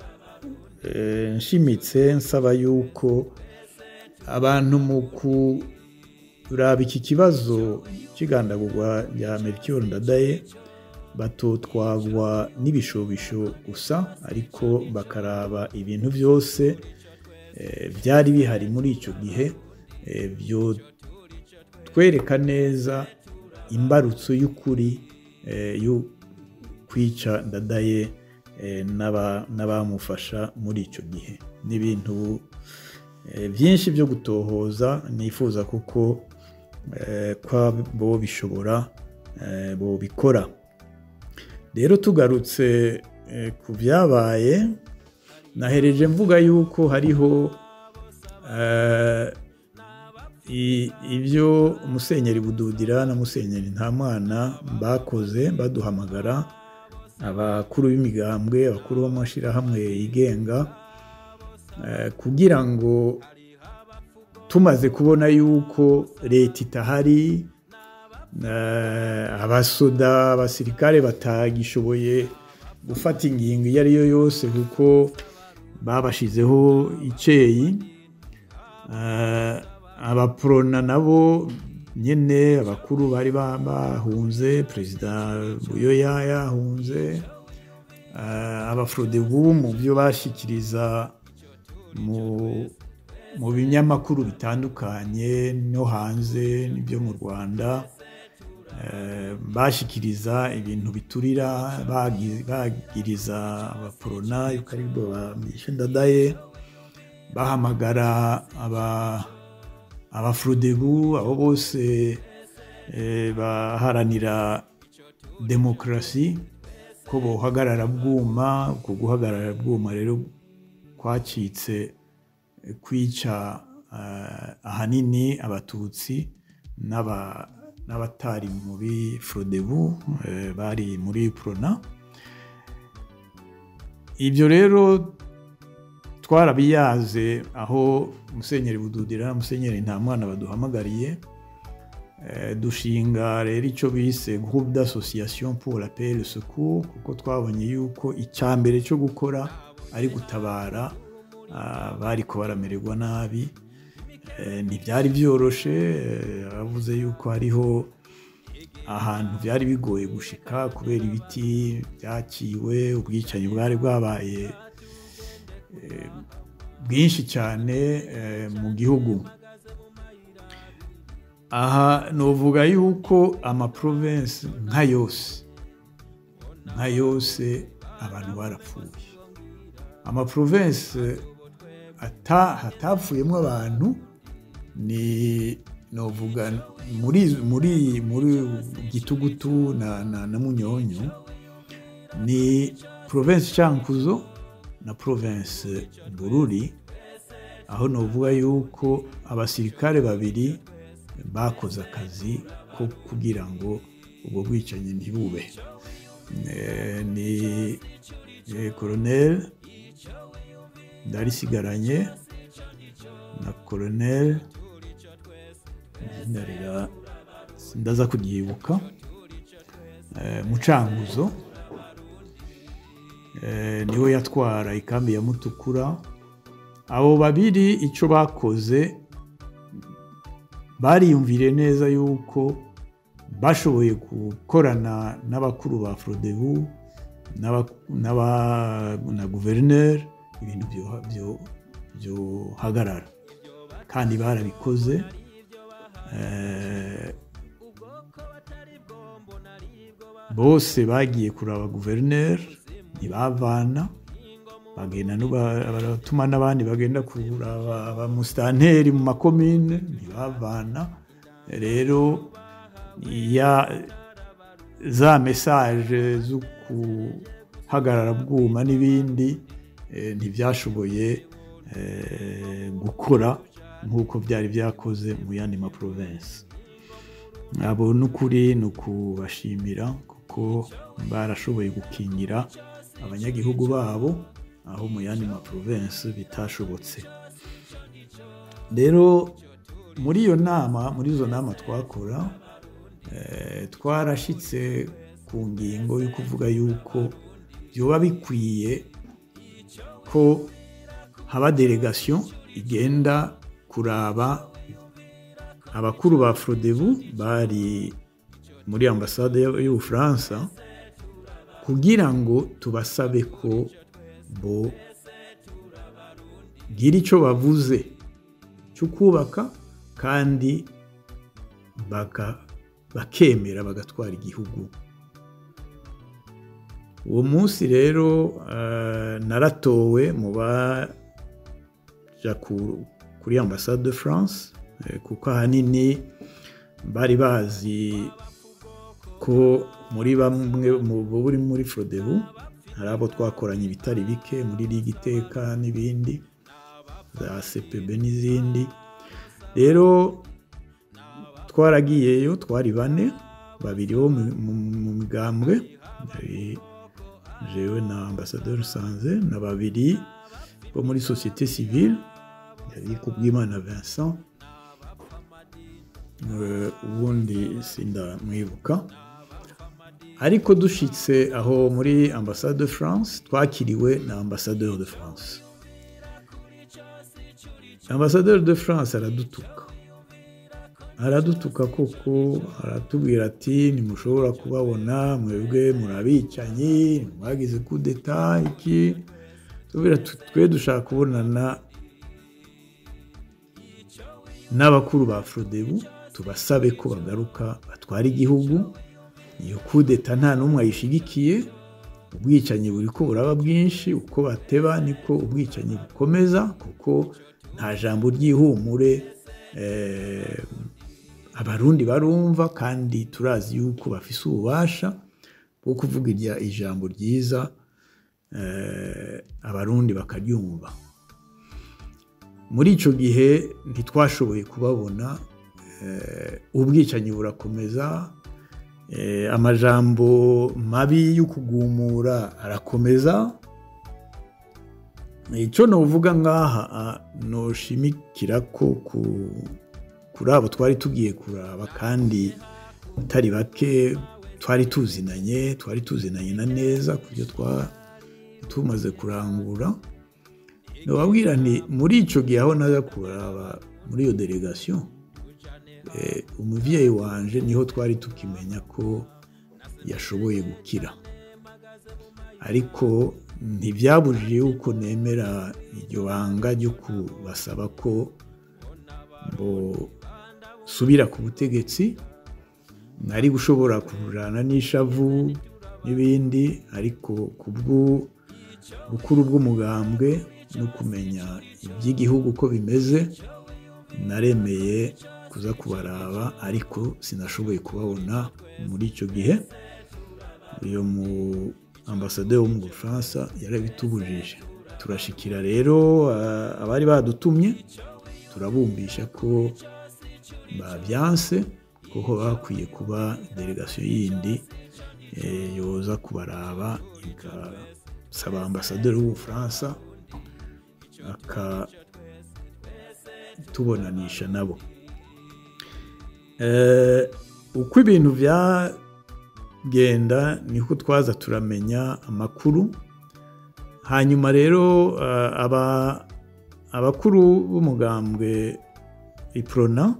nshimitse nsaba yuko abantu mu kuraba iki kibazo cy'igandagurwa rya Melchior Ndadaye batotwagwa n'ibishobisho gusa, ariko bakaraba ibintu byose byari bihari muri icyo gihe, byo twereka neza imbarutso y'ukuri yo kwica Ndadaye n'abamufasha muri icyo gihe. N'ibintu byinshi byo gutohoza nifuza kuko bo bishobora bo bikora. Rero tugarutse ku byabaye, nahereje mvuga yuko hariho ibyo Musenyeri Bududira na Musenyeri Ntamwana bakoze baduhamagara abakuru b'imigambwe, abakuru b'amashirahamwe yigenga, kugira ngo tumaze kubona yuko leta itahari, abasoda, abasirikare batagishoboye gufata ingingo iyo ari yo yose kuko babashizeho iceyi, abaprona nabo nyene abakuru bari bahunze, perezida Buyoya yahunze, abafrodebu mu byo bashikiriza mu binyamakuru bitandukanye no hanze n'ibyo mu Rwanda, bashikiriza ibintu biturira, bagiriza abaprona yuko ari bo bamishe Ndadaye, bahamagara abafrodebu abo bose baharanira demokarasi ko bohagarara bwuma. Uko guhagarara bwuma rero kwacitse kwica ahanini abatutsi n'abatari muri frodebu, bari muri prona. Ibyo rero twarabiyaze aho Musenyeri Bududira, Musenyeri Ntamwana baduhamagariye, dushinga rero icyo bise groupe d'association pour la paix et le secours, kuko twabonye yuko icyambere cyo gukora ari gutabara bariko baramererwa nabi. Ntibyari byoroshe, avuze yuko hariho ahantu byari bigoye gushika kubera ibiti byaciwe, ubwicanyi bwari bwabaye bwinshi cyane mu gihugu. Aha novuga yuko amaprovinsi nka yose abantu barapfuye. Amaprovinsi hatapfuyemo abantu ni novuga muri Gitugutu na Munyonyo, ni provinsi Cankuzo na provinsi Bururi, aho novuga yuko abasirikare babiri bakoze akazi ko kugira ngo ubwo bwicanyi ntibube. Ni Colonel Ndarisigaranye na Colonel ndaza kuryibuka Mucanguzo, niwe yatwara ikambi ya Mutukura. Abo babiri icyo bakoze, bariyumvire neza yuko bashoboye gukorana n'abakuru ba frodebu na guverineri, ibintu byohagarara, kandi barabikoze. Bose bagiye kuraba guverineri, ntibavana, bagenda baratuma n'abandi bagenda kuraba abamusitanteri mu makomine, ntibavana. Rero za mesaje zo guhagarara bwuma n'ibindi ntibyashoboye gukora nk'uko byari byakoze mu yandi maprovinsi. Abo n'ukuri ni ukubashimira kuko barashoboye gukingira abanyagihugu babo aho mu yandi maprovinsi bitashobotse. Rero muri izo nama twakora, twarashitse ku ngingo yo kuvuga yuko byoba bikwiye ko haba delegation igenda kuraba abakuru ba frodebu bari muri ambasade y'Ubufaransa, kugira ngo tubasabe ko bo gira icyo bavuze cyo kubaka, kandi bakemera bagatwara igihugu. Uwo munsi rero naratowe mu baja kuri ambasade de France, kuko ahanini bari bazi ko muri bamwe buri muri frodebu hari abo twakoranye ibitari bike muri Ligue Iteka n'ibindi za CPB n'izindi. Rero twaragiyeyo, twari bane, babiri bo mu migambwe, jewe na ambassadeur Sanze na babiri bo muri société civile yari Kubwimana Vincent ubundi sinda mwibuka ariko dushitse aho muri ambassade de France twakiriwe na ambassadeur de France. Ambassadeur de France aradutuka koko aratubwira ati ntimushobora kubabona mwebwe murabicanyi mwagize coup d'état iki tubwira twe dushaka kubonana n'abakuru ba Frodebu tubasabe ko bagaruka batwara igihugu. Iyo coup d'état nta n'umwe ayishigikiye, ubwicanyi buri ko buraba bwinshi, uko bateba niko ubwicanyi bukomeza kuko nta jambo ry'ihumure abarundi barumva kandi turazi yuko bafise ububasha bwo kuvuga ijambo ryiza abarundi bakaryumva. Muri ico gihe ntitwashoboye kubabona, ubwicanyi burakomeza, amajambo mabi yo kugumura arakomeza. Ico novuga ngaha noshimikira ko kuri abo twari tugiye kuraba kandi utari bake twari tuzinanye na neza kubyo tumaze kurangura. Nobabwira nti muri ico gihe aho naza kuraba muri iyo delegation umuvyeyi wanje niho twari tukimenya ko yashoboye gukira, ariko ntivyabujije yuko nemera iryo banga ryo kubasaba ko subira ku butegetsi. Nari gushobora kujana n'ishavu n'ibindi, ariko kubwo bukuru bw'umugambwe no kumenya iby'igihugu ko bimeze naremeye kuza kubaraba, ariko sinashoboye kubabona muri icyo gihe. Uyo mu ambassadeur wo mu Bufaransa yarabitubujije. Turashikira rero abari badutumye turabumbisha ko babyanse kuko bakwiye kuba delegation yindi yoza kubaraba igasaba ambassadeur w'Ubufaransa akatubonanisha nabo. Uko ibintu byagenda niko twaza turamenya amakuru. Hanyuma rero abakuru b'umugambwe Iprona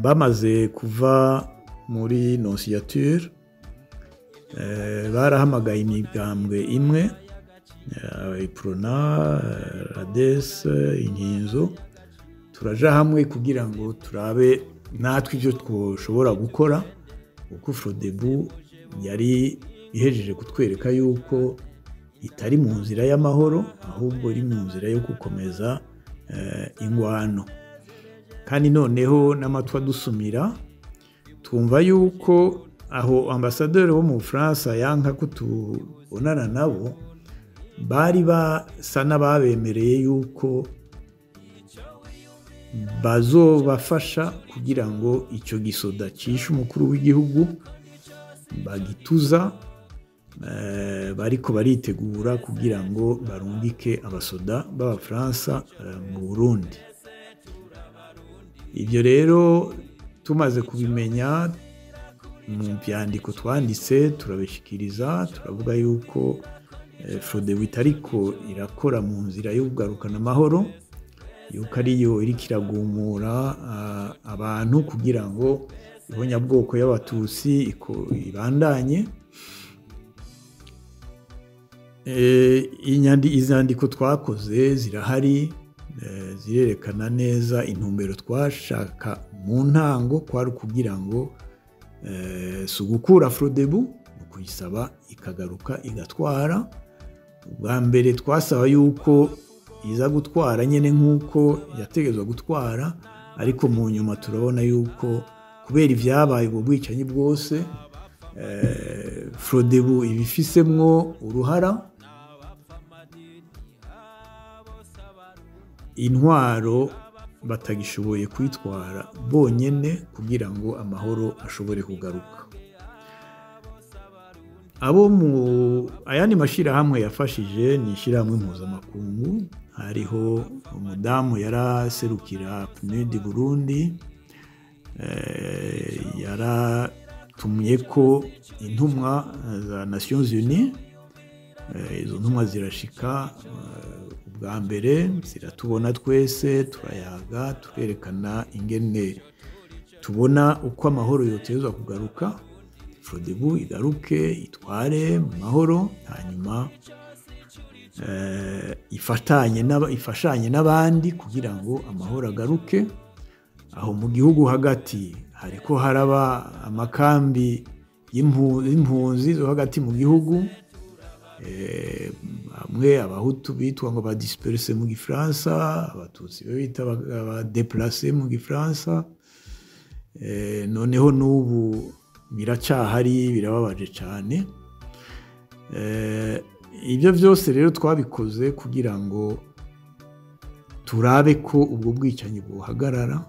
bamaze kuva muri nonciature barahamagaye imigambwe imwe, Iprona, Rades, Inkinzo, turaja hamwe kugira ngo turabe natwe ibyo twoshobora gukora, kuko Frodebu yari ihejeje kutwereka yuko itari mu nzira y'amahoro ahubwo iri mu nzira yo gukomeza ingwano. Kandi noneho n'amatwa dusumira twumva yuko aho ambassadeur wo mu Bufaransa yanka ko tubonana nabo, bari basa n'ababemereye yuko bazobafasha kugira ngo icyo gisoda cishe umukuru w'igihugu bagituza. Bariko baritegura kugira ngo barungike abasoda b'Abafaransa mu Burundi. Ibyo rero tumaze kubimenya mu byandiko twanditse turabishikiriza, turavuga yuko Frodebu itariko irakora mu nzira yo kugarukana amahoro, yuko ariyo iriko iragumura abantu kugira ngo ibonyabwoko y'Abatutsi ibandanye. Izandiko twakoze zirahari, zirerekana neza intumbero twashaka mu ntango kwari kugira ngo sugukura Frodebu no kuyisaba ikagaruka igatwara. Ubwa mbere twasaba yuko iza gutwara nyene nk'uko yategezwa gutwara, ariko mu nyuma turabona yuko kubera ivyabaye ubwo bwicanyi bwose Frodebu ibifisemwo uruhara. Intwaro batagishoboye kwitwara bonyene kugira ngo amahoro ashobore kugaruka. abo mu ayandi mashirahamwe yafashije ni ishirahamwe mpuzamakungu. Hariho umudamu yaraserukira PNUD Burundi, yaratumye ko intumwa za Nations Unies. Izo ntumwa zirashika ubwa mbere ziratubona twese, turayaga, turerekana ingene tubona uko amahoro yotezwa kugaruka, Frodebu igaruke itware mu mahoro, hanyuma ifashanye n'abandi kugira ngo amahoro agaruke. Aho mu gihugu hagati hariko haraba amakambi y'impunzi zo hagati mu gihugu, bamwe abahutu bitwa ngo badisperse mu gifaransa, abatutsi bita abadeplace mu gifaransa. Noneho n'ubu biracahari, birababaje cyane. Ibyo byose rero twabikoze kugira ngo turabe ko ubwo bwicanyi buhagarara,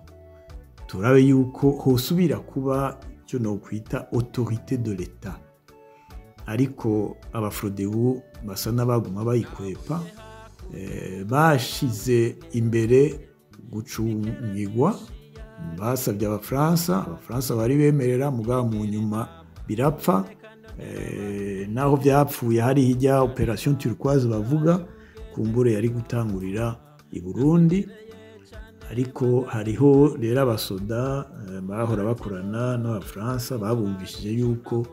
turabe yuko hosubira kuba icyo no kwita autorité de l'État. Ariko abafrodebu basa n'abaguma bayikwepa, bashize imbere gucungirwa. Basabye abafaransa bari bemerera, mugabo mu nyuma birapfa. Naho byapfuye hari hijya Operation Turquoise bavuga, kumbure yari gutangurira i Burundi. Ariko hariho rero abasoda bahora bakorana n'abafaransa babumvishije yuko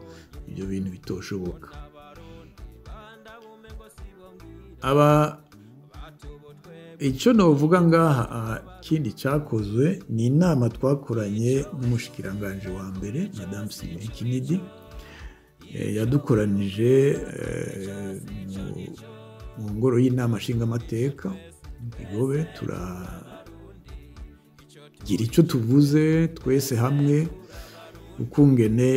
ibyo bintu bitoshoboka. Icyo novuga ngaha kindi cyakozwe ni inama twakoranye n'umushikiranganje wa mbere Madame Simone Kinidi, yadukoranije mu ngoro y'inama nshingamateka Igobe. Turagira icyo tuvuze twese hamwe, ukungene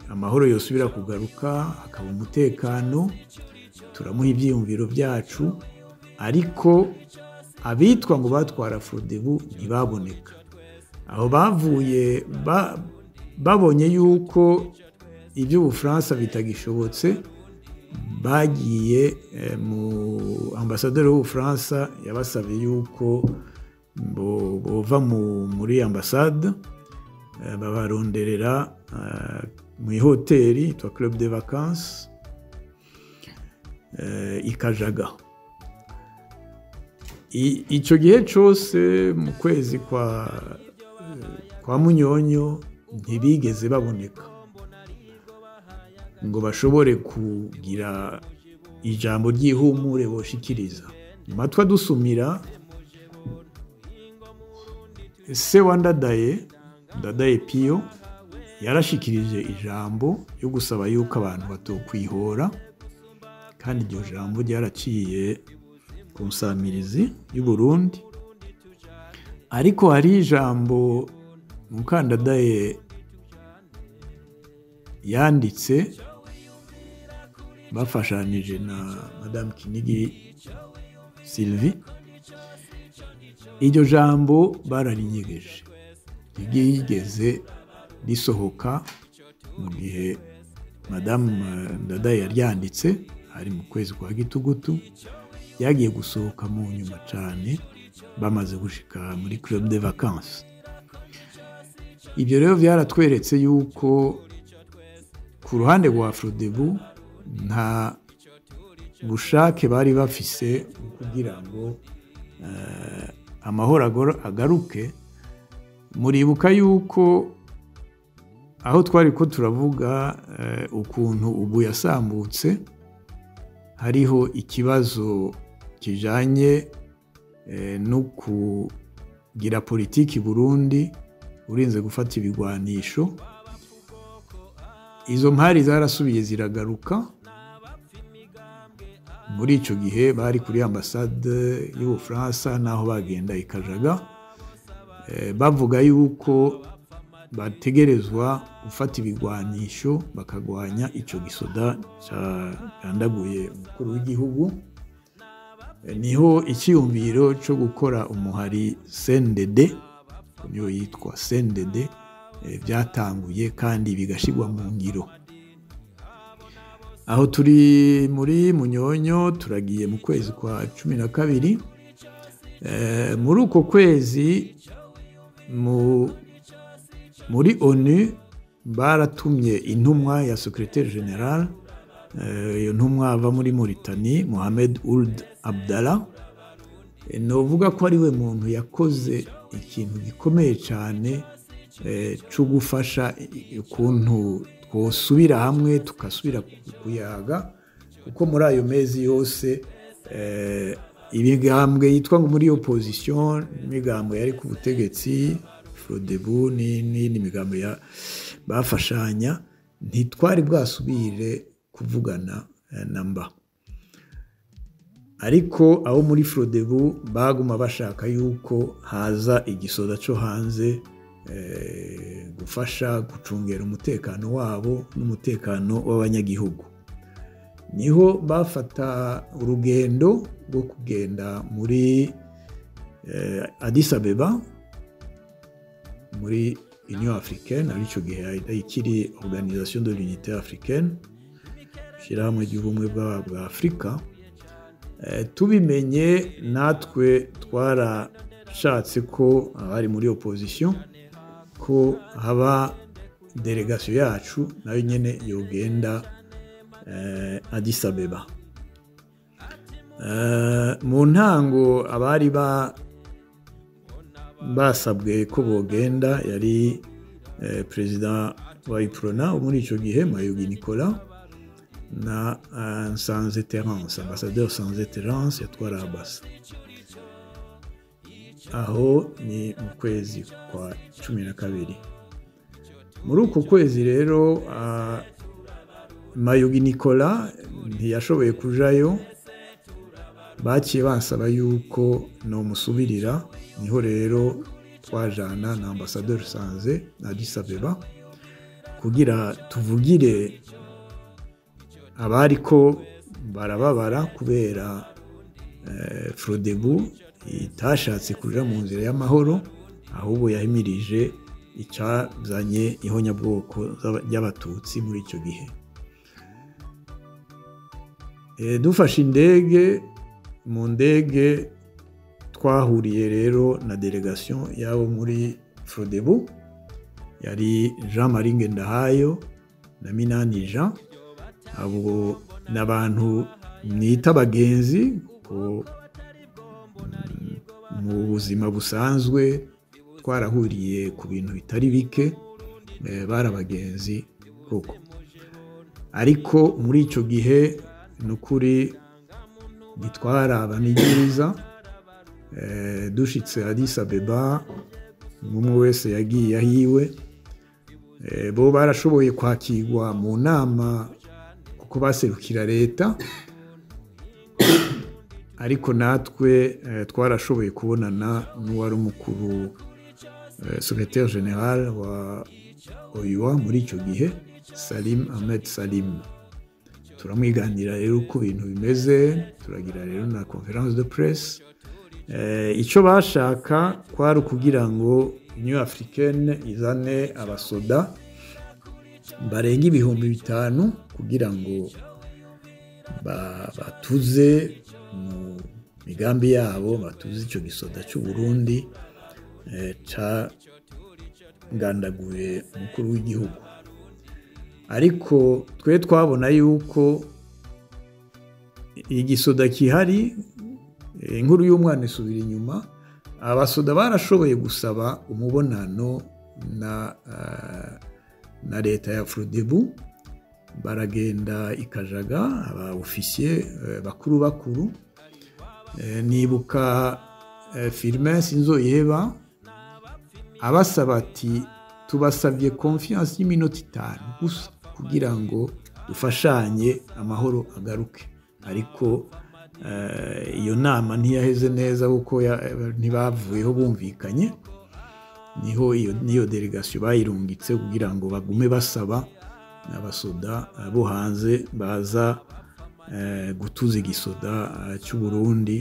amahoro yosubira kugaruka, hakaba umutekano. Turamuha ibyiyumviro byacu, ariko abitwa ngo batwara Frodebu ntibaboneka. Aho bavuye babonye yuko iby'Ubufaransa bitagishobotse, bagiye mu ambasaderi w'Ubufaransa yabasabye yuko bova muri ambasade, babaronderera mu ihoteli yitwa Club de Vacances ikajaga. Icyo gihe cyose mu kwezi kwa Munyonyo ntibigeze baboneka ngo bashobore kugira ijambo ry'ihumure boshikiriza. Nyuma twadusumira se wa Ndadaye Pio yarashikirije ijambo yo gusaba yuko abantu batokwihora, kandi iryo jambo ryaraciye ku nsamirizi y'u Burundi. Ariko hari ijambo Mukandadaye yanditse bafashanije na Madame Kinigi Sylvie. Iryo jambo bararinyegeje, ryigeze risohoka mu gihe Madame Ndadaye yaryanditse, hari mu kwezi kwa Gitugutu. Yagiye gusohoka mu nyuma cyane bamaze gushika muri Club de Vacances. Ibyo rero byaratweretse yuko ku ruhande rwa Frodebu nta bushake bari bafise kugira ngo amahoro agaruke. Muribuka yuko aho twari ko turavuga ukuntu ubu yasambutse, hariho ikibazo kijanye no kugira politiki Burundi urinze gufata ibigwanisho. Izo mpari zarasubiye ziragaruka. Muri icyo gihe bari kuri ambasade y'Ubufaransa naho bagenda ikajaga, bavuga yuko bategerezwa gufata ibigwanisho bakagwanya icyo gisoda cyandaguye umukuru w'igihugu. Niho icyiyumviro cyo gukora umuhari CNDD, niyo yitwa CNDD, byatanguye kandi bigashigwa mu ngiro. aho turi muri Munyonyo turagiye mu kwezi kwa 12 muri uko kwezi muri ONU baratumye intumwa ya secrétaire général iyo ntumwa ava muri Mauritanie Mohamed Ould Abdallah novuga ko ari we muntu yakoze ikintu gikomeye cyane cyo gufasha ukuntu twosubira hamwe tukasubira kuyaga kuko muri ayo mezi yose ibigambwe yitwa ngo muri opposition imigambwe yari ku butegetsi Frodebu n'indi migambo ya bafashanya ntitwari bwasubire kuvugana namba ariko abo muri Frodebu baguma bashaka yuko haza igisoda cyo hanze gufasha gucungera umutekano wabo n'umutekano w'abanyagihugu niho bafata urugendo rwo kugenda muri Addis Abeba muri Union Africaine arico gihe ikiri Organisation de l'Unité Africaine shirahamwe ry'ubumwe bwa Afrika tubimenye natwe twarashatse ko abari muri opposition ko haba delegation yacu nayo nyene yogenda Addis Abeba mu ntango abari basabwe ko bogenda yari president wa Iprona muri ico gihe Mayugi Nicolas na Sanze Terence ambassadeur Sanze Terence yatwara Abasa aho ni mu kwezi kwa 12 muri uko kwezi rero Mayugi Nicolas ntiyashoboye kujayo baciye bansaba yuko no musubirira niho rero twajana na ambassadeur Sanze na Addis Abeba kugira tuvugire abari ko barababara kubera Frodebu itashatse kuja mu nzira y'amahoro ahubwo yahimirije icazanye ihonyabwoko y'abatutsi muri ico gihe dufashe indege mu ndege twahuriye rero na delegation yabo muri Frodebu yari Jean-Marie Ngendahayo na Minani Jean abo n'abantu nita bagenzi ko mu buzima busanzwe twarahuriye ku bintu bitari bike barabagenzi koko ariko muri ico gihe nukuri bitwarabanigiriza dushitse Addis Abeba umwe wese yagiye ahiwe bo barashoboye kwakirwa mu nama kuko baserukira leta ariko natwe twarashoboye kubonana n'uwari umukuru secrétaire général wa OUA muri icyo gihe Salim Ahmed Salim turamwiganira rero uko ibintu bimeze turagira rero na conference de presse icyo bashaka kwari ukugira ngo Union Africaine izane abasoda barenga 5,000 kugira ngo batuze mu migambi yabo batuze icyo gisoda cy'u Burundi gandaguye umukuru w'igihugu ariko twe twabona yuko igisoda kihari inkuru y'umwana isubira inyuma abasoda barashoboye gusaba umubonano na leta ya Frodebu baragenda ikajaga aba officier bakuru nibuka Firmin Sinzoyeba abasaba ati tubasabye confiance y'iminota 5 gusa kugira ngo dufashanye amahoro agaruke ariko iyo nama ntiyaheze neza kuko ntibavuyeho bumvikanye niyo delegation bayirungitse kugira ngo bagume basaba abasoda bo hanze baza gutuza igisoda cy'u Burundi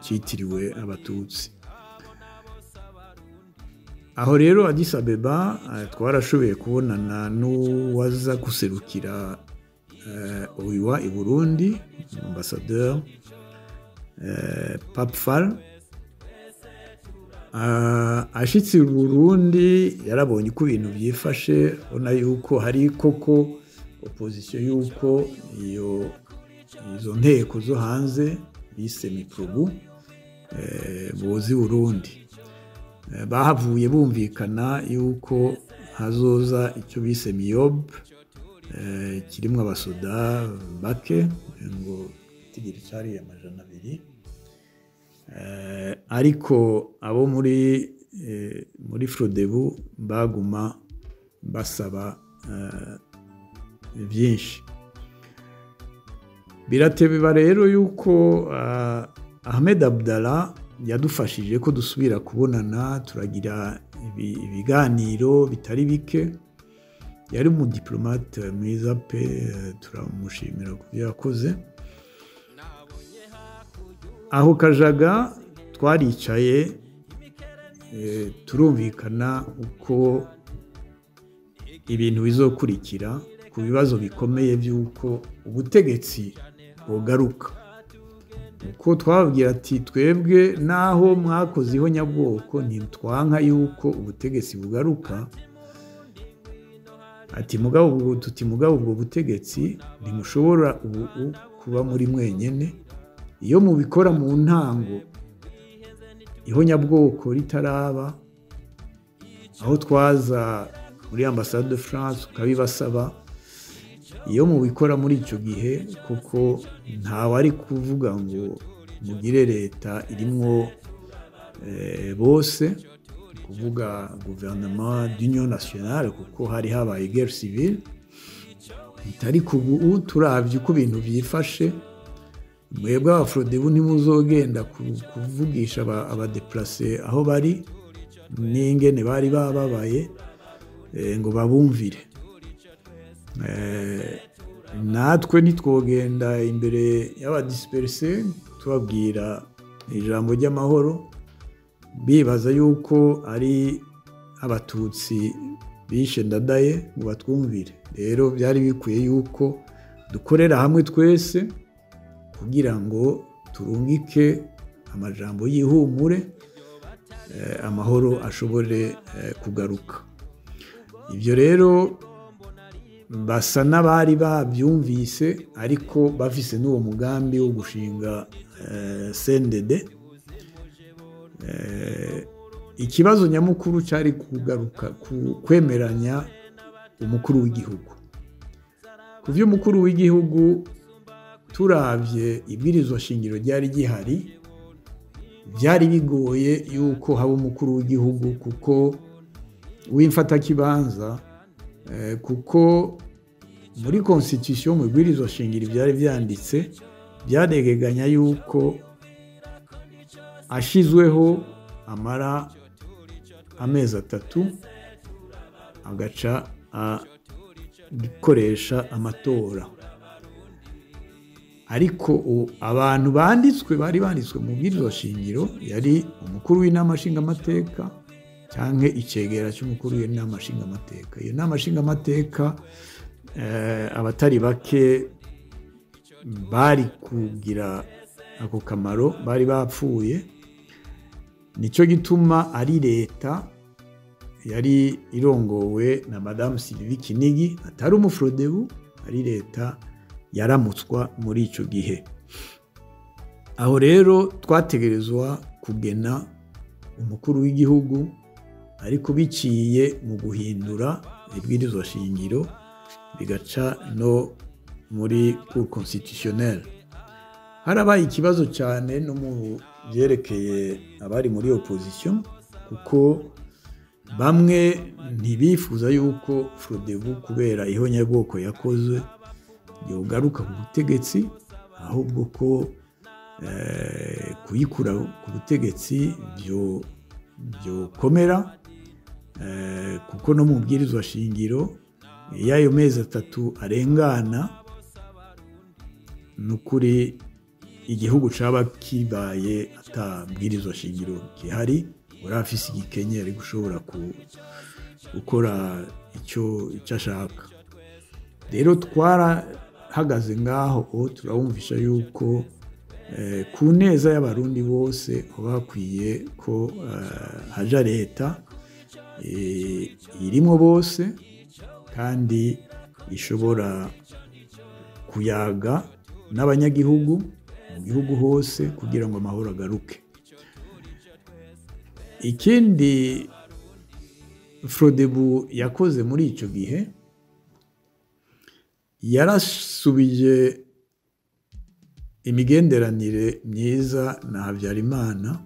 cyitiriwe abatutsi aho rero Addis Abeba twarashoboye kubonana n'uwaza guserukira Oiwa i Burundi, ambassadeur Pape Fall. Ashitse i Burundi yarabonye uko ibintu byifashe, ubona yuko hari koko opposition yuko izo nteko zo hanze bise Miprobu bozi Burundi bahavuye bumvikana yuko hazoza icyo bise Miob kirimo abasoda bake ngo tigiri cyari amajana 200, ariko abo muri Frodebu baguma basaba byinshi. Birateba rero yuko Ahmed Abdallah yadufashije ko dusubira kubonana, turagira ibiganiro bitari bike. Yari mu diplomate mwiza pe, turamushimira ku byo yakoze. Aho Kajaga twaricaye turumvikana uko ibintu bizokurikira ku bibazo bikomeye by'uko ubutegetsi bugaruka. Uko twababwira ati twebwe naho mwakozeho nyabwoko ntitwanka yuko ubutegetsi bugaruka, ati mugabo ubwo butegetsi ntimushobora ubu kuba muri mwenyene. Iyo mubikora mu ntango ihonyabwoko ritaraba, aho twaza muri ambassade de France ukabibasaba, iyo mubikora muri icyo gihe kuko ntawe ari kuvuga ngo mugire leta irimwo bose, kuvuga gouvernement d'union nationale, kuko hari habaye guerre civile. Itari kubu turavye uko ibintu byifashe, mwebwe abafrodebu ntimuzogenda kuvugisha abadeplace aho bari n'ingene bari bababaye ngo babumvire. Natwe nitwogenda imbere y'abadisperse tubabwira ijambo ry'amahoro, bibaza yuko ari abatutsi bishe Ndadaye ngo batwumvire. Rero byari bikwiye yuko dukorera hamwe twese kugira ngo turungike amajambo y'ihumure, amahoro ashobore kugaruka. Ibyo rero basa n'abari babyumvise, ariko bafise n'uwo mugambi wo gushinga CNDD. Ikibazo nyamukuru cyari kugaruka kwemeranya umukuru w'igihugu. Kuvyo umukuru w'igihugu turavye ibwirizwa shingiro ryari gihari, byari bigoye yuko haba umukuru w'igihugu kuko w'imfata kibanza, kuko muri constitution mu bwirizwa shingiro byari byanditse byaregeganya yuko ashizweho amara amezi 3 agaca gukoresha amatora. Ariko abantu bari banditswe mu bwirizwa shingiro yari umukuru w'inama nshingamateka cyangwa icegera cy'umukuru w'inama nshingamateka. Iyo nama nshingamateka abatari bake bari kugira ako kamaro, bari bapfuye. Nico gituma ari leta yari irongowe na Madame Sylvie Kinigi, atari umufrodebu, ari leta yaramutswa muri ico gihe. Aho rero twategerezwa kugena umukuru w'igihugu, ariko biciye mu guhindura ibwirizwa shingiro bigaca no muri cour constitutionnelle. Harabaye ikibazo cyane no mu byerekeye abari muri opposition, kuko bamwe ntibifuza yuko Frodebu kubera ihonyabwoko yakoze yogaruka ku butegetsi, ahubwo ko kuyikura ku butegetsi byo komera, kuko no mu bwirizwa shingiro y'ayo mezi 3 arengana nukuri igihugu caba kibaye atabwirizwa shingiro gihari, urafise igikenye ari gushobora gukora icyo ashaka. Rero hagaze ngaho turabumvisha yuko ku neza y'abarundi bose baba bakwiye ko haja leta irimo bose kandi ishobora kuyaga n'abanyagihugu mu gihugu hose kugira ngo amahoro agaruke. Ikindi Frodebu yakoze muri icyo gihe, yarasubije imigenderanire myiza na Habyarimana.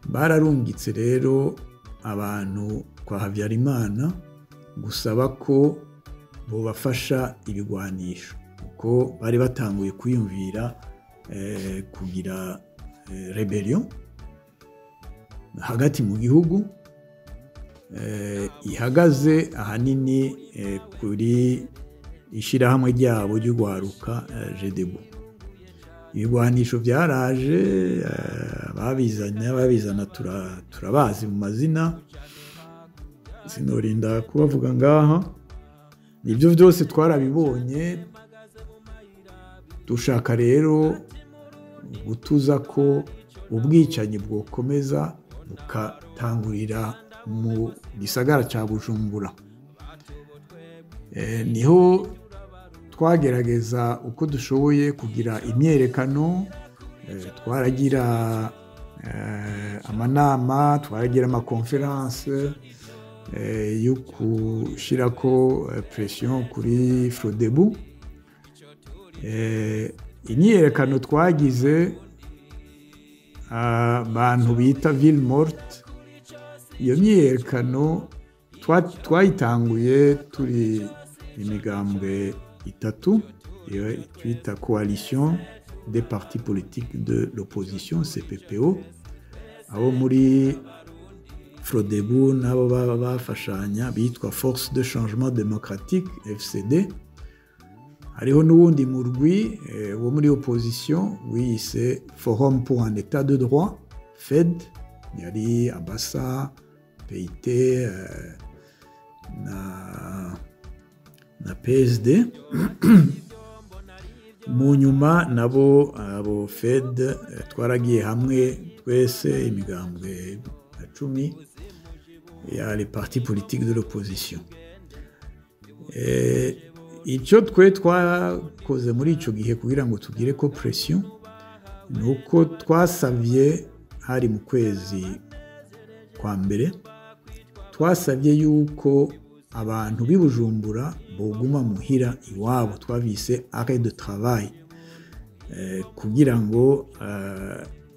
Bararungitse rero abantu kwa Habyarimana gusaba ko bobafasha ibigwanisho, kuko bari batanguye kwiyumvira kugira rebellion hagati mu gihugu, ihagaze ahanini kuri ishirahamwe ryabo ry'ugwaruka Jedebu. Ibigwanisho byaraje, babizana turabazi mu mazina, sinorinda kubavuga ngaha. Ibyo byose twarabibonye, dushaka rero gutuza ko ubwicanyi bwokomeza bukatangurira mu gisagara cya Bujumbura. Niho twagerageza uko dushoboye kugira imyerekano, twaragira amanama, twaragira amakonferanse yo gushyirako presiyo kuri Frodebu. Imyerekano twagize abantu bita ville morte. Iyo myerekano twayitanguye turi imigambwe itatu, iyo twita coalition des partis politiques de l'opposition CPPO, abo muri Frodebu nabo bafashanya bitwa Force de Changement Démocratique FCD. Hariho n'uwundi murwi wo muri opposition wiyise Forum pour un état de droit FED, yari Abassa, PIT na PSD. Mu nyuma nabo abo FED twaragiye hamwe twese imigambwe 10 ya les partis politiques de l'opposition. Icyo twe twakoze muri icyo gihe kugira ngo tugire ko presiyo, ni uko twasabye, hari mu kwezi kwa mbere, twasabye yuko abantu b'i Bujumbura boguma muhira iwabo, twabise arrêt de travail, kugira ngo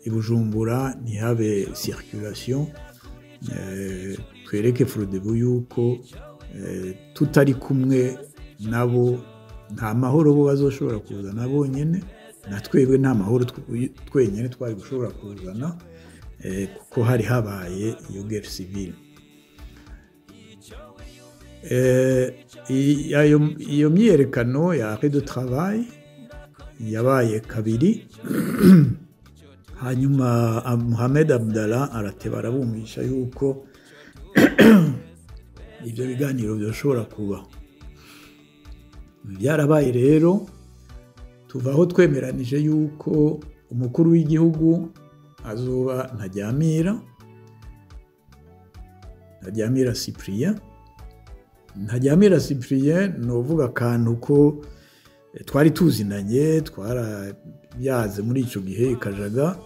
i Bujumbura ntihabe circulation, twereke Frodebu yuko tutari kumwe nabo nta mahoro bo bazoshobora kuzana bonyene, na twebwe nta mahoro twenyene twari gushobora kuzana, kuko hari habaye iyo guerre civile. Iyo myerekano ya arrêt de travail yabaye kabiri. Hanyuma Mohamed Abdallah arateba arabumvisha yuko ibyo biganiro byoshobora kubaho. Byarabaye rero, tuvaho twemeranije yuko umukuru w'igihugu azoba Ntaryamira Cyprien. Ntaryamira Cyprien novuga akantu ko twari tuzinanye, twarabyaze muri icyo gihe ikajaga,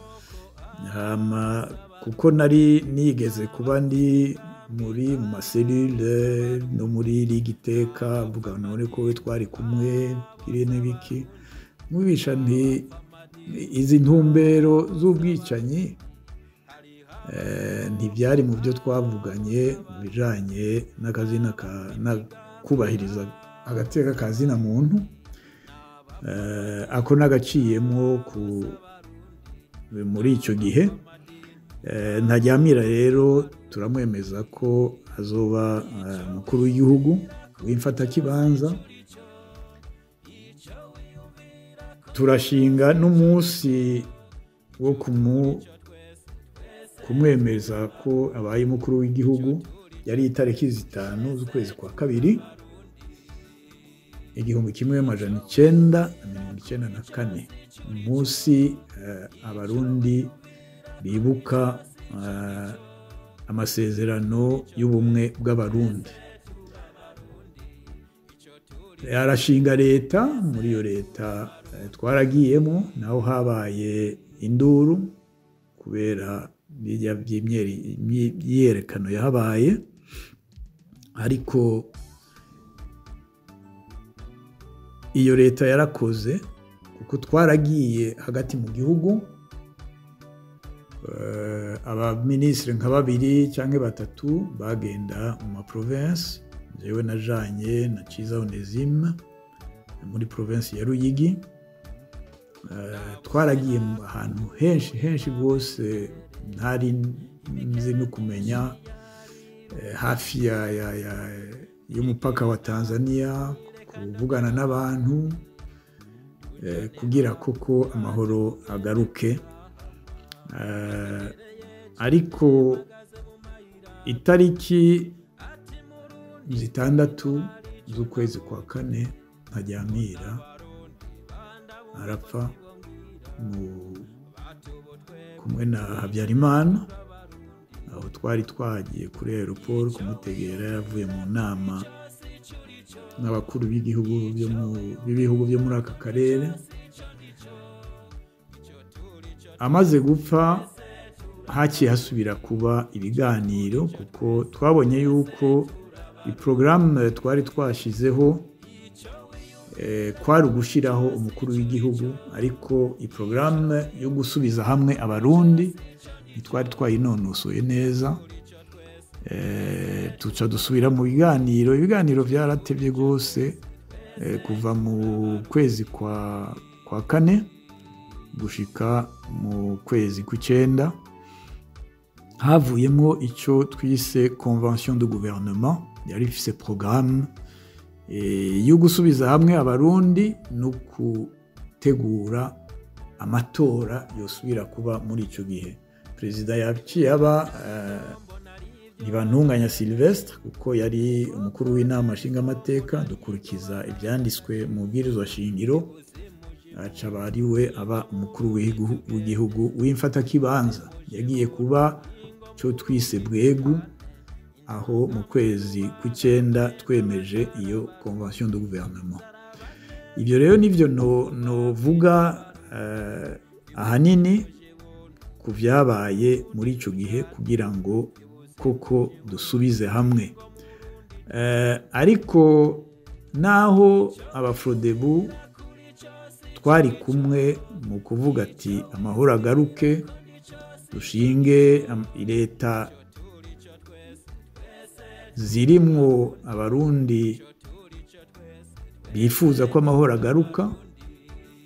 kuko nari nigeze kuba ndi muri mu maselule no muri Ligiteka, mvuga none ko we twari kumwe kirene biki, mubisha nti izi ntumbero z'ubwicanyi ntibyari mu byo twavuganye mu bijanye n'akazina kubahiriza agateka kazina muntu, ako nagaciyemo muri icyo gihe. Ntaryamira rero turamwemeza ko azoba umukuru w'igihugu w'imfatakibanza. Turashinga n'umunsi wo kumwemeza ko abaye umukuru w'igihugu, yari itariki 5 z'ukwezi kwa kabiri. 1994 umunsi abarundi bibuka amasezerano y'ubumwe bw'abarundi. Arashinga leta, muri iyo leta twaragiyemo, naho habaye induru kubera bijya by'imyerekano yahabaye, ariko iyo leta yarakoze kuko twaragiye hagati mu gihugu, abaminisitiri nka 2 cyangwa 3 bagenda mu maprovinsi, jewe najanye na Ciza Onesime muri provinsi ya Ruyigi. Twaragiye ahantu henshi rwose ntari nzi no kumenya, hafi y'umupaka wa Tanzania, kuvugana n'abantu kugira koko amahoro agaruke. Ariko itariki 6 z'ukwezi kwa 4 Ntaryamira arapfa kumwe na Habyarimana, aho twari twagiye kuri aeroport kumutegera. Yavuye mu nama n'abakuru b'ibihugu byo muri aka karere. Amaze gupfa haciye hasubira kuba ibiganiro, kuko twabonye yuko iprogaramu twari twashizeho kwari ugushiraho umukuru w'igihugu, ariko iprogaramu yo gusubiza hamwe abarundi twari twayinonosoye neza. Tuca dusubira mu biganiro. Ibiganiro byaratevye gose, kuva mu kwezi kwa 4 gushika mu kwezi kw'icenda havuyemo icyo twise convention de gouvernement. Yari ifise programme yo gusubiza hamwe abarundi no gutegura amatora yosubira kuba muri ico gihe. Perezida yaciye aba Ntibantunganya Sylvestre, kuko yari umukuru w'inama nshingamateka, dukurikiza ibyanditswe mu bwirizwa shingiro. Aca bariwe aba umukuru w'igihugu w'imfatakibanza. Yagiye kuba cyo twise bwegu, aho mu kwezi kw'icenda twemeje iyo convention de gouvernement. Ibyo rero nivyo novuga ahanini ku vyabaye muri ico gihe, kugira ngo koko dusubize hamwe. Ariko naho abafrodebu twari kumwe mu kuvuga ati amahoro agaruke, dushinge leta zirimwo abarundi bifuza ko amahoro agaruka,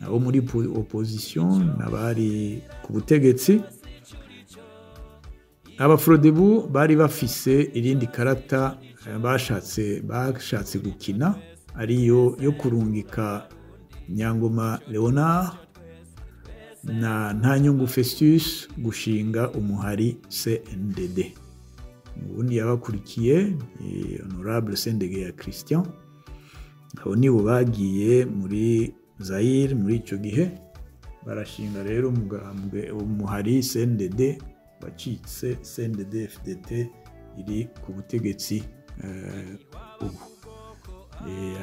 abo muri opposition n'abari ku butegetsi. Abafrodebu bari bafise irindi karata bashatse gukina, ariyo yo kurungika Nyangoma Leonard na Ntanyungu Festus gushinga umuhari CNDD. Ubundi yabakurikiye Honorable Sendege Christian. Abo nibo bagiye muri Zaire muri ico gihe, barashinga rero umuhari CNDD, wacitse CNDD FDT iri ku butegetsi ubu.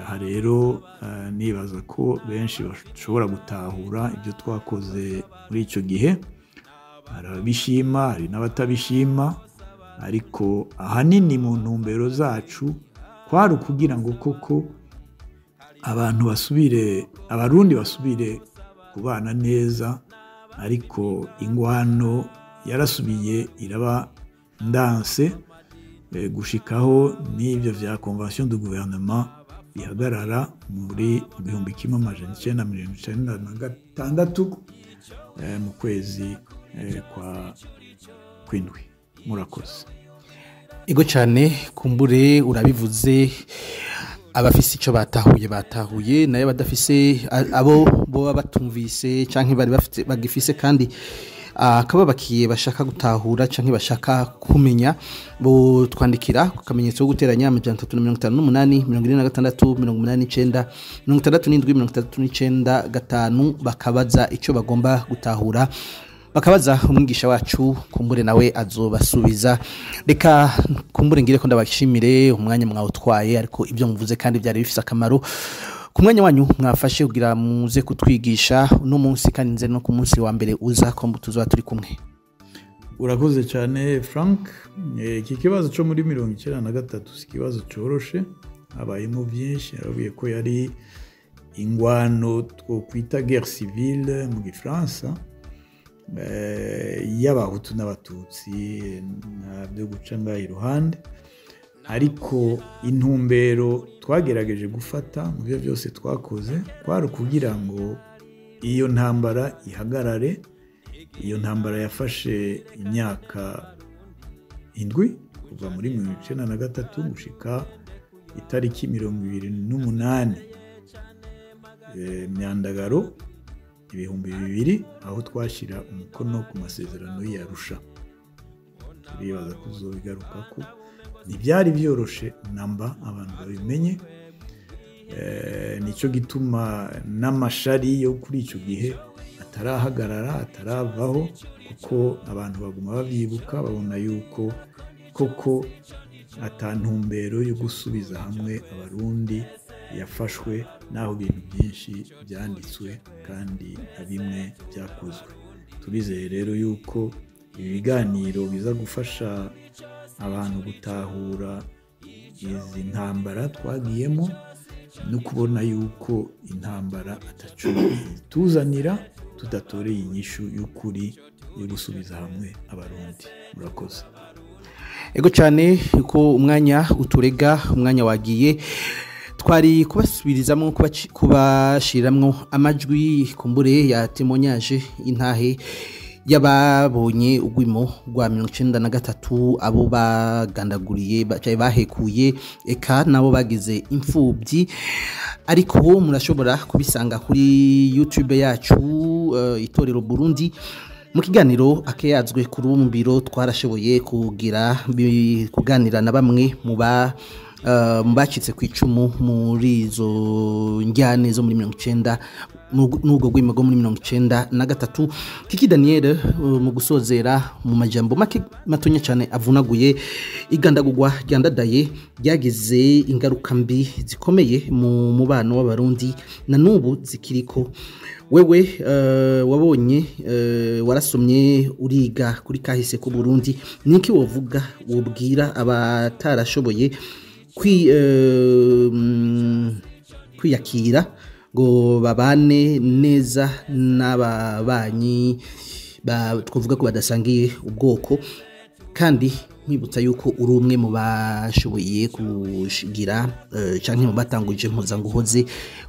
Aha rero nibaza ko benshi bashobora gutahura ibyo twakoze muri ico gihe. Hari abishima, hari n'abatabishima, ariko ahanini mu ntumbero zacu kwari ukugira ngo koko abarundi basubire kubana neza. Ariko ingwano yarasubiye iraba ndanse, gushikaho n'ibyo vya convention de gouvernement bihagarara muri 1996 mu kwezi kwa kwindwi. Murakoze. Ego cyane, kumbure urabivuze, abafise icyo batahuye nayo badafise abo boba batumvise canke bari bagifise kandi akababakiye bashaka gutahura canke bashaka kumenya bo twandikira ku kamenyetso ko guteranya 358 46 89 67 bakabaza ico bagomba gutahura bakabaza umwigisha wacu kumbure nawe azobasubiza reka kumbure ngire ko ndabashimire umwanya mwawutwaye ariko ibyo muvuze kandi byari bifise akamaro ku mwanya wanyu mwafashe kugira muze kutwigisha no munsi kandi nze no ku munsi wa mbere uza ko tuzoba turi kumwe. Urakoze cyane Frank. Iki kibazo cyo muri 93 si kibazo coroshe abayemo byinshi arabiye ko yari ingwano two kwita guerre civile mu Gifaransa y'abahutu n'abatutsi nabyo guca ngaho iruhande ariko intumbero twagerageje gufata mu byo byose twakoze kwari kugira ngo iyo ntambara ihagarare. Iyo ntambara yafashe imyaka 7 kuva muri 1993 gushika itariki 28 Myandagaro 2000 aho twashira umukono ku masezerano y'Arusha. Turibaza kuzobigaruka ko ntibyari byoroshe namba abantu babimenye. Nico gituma n'amashari yo kuri ico gihe atarahagarara ataravaho kuko abantu baguma babyibuka babona yuko koko atantumbero yo gusubiza hamwe abarundi yafashwe naho ibintu byinshi byanditswe kandi na bimwe byakozwe. Turizeye rero yuko ibi biganiro biza gufasha abantu gutahura izi ntambara twagiyemo no kubona yuko intambara atacu tuzanira tudatoreye inyishu y'ukuri yo gusubiza hamwe abarundi. Murakoze. Ego cyane ko umwanya uturega umwanya wagiye twari kubasubirizamo kubashiramwo amajwi kumbure ya témoignage intahe yababonye ugwimo rwa 93 abo bagandaguriye bacaye bahekuye eka nabo bagize imfubyi ariko murashobora kubisanga kuri YouTube yacu Itorero Burundi mu kiganiro akeyazwe ku rumbiro twarashoboye kuganira na bamwe mu bacitse ku icumu muri izo njyane zo muri 90 n'ubwo gwimo go muri 93 Kiki Daniel mu gusozera mu majambo make matonya cyane avunaguye igandagurwa ryandadaye ryagize ingaruka mbi zikomeye mu mubano w'abarundi na nubu zikiriko. Wewe wabonye warasomye uriga kuri kahise ku Burundi niki wovuga wobwira abatarashoboye kwiyakira ngo babane neza n'ababanyi twavuga ko badasangiye ubwoko kandi nkibutsa yuko uri umwe mu bashoboye kushigira canke mu batanguje mpuzanguhoze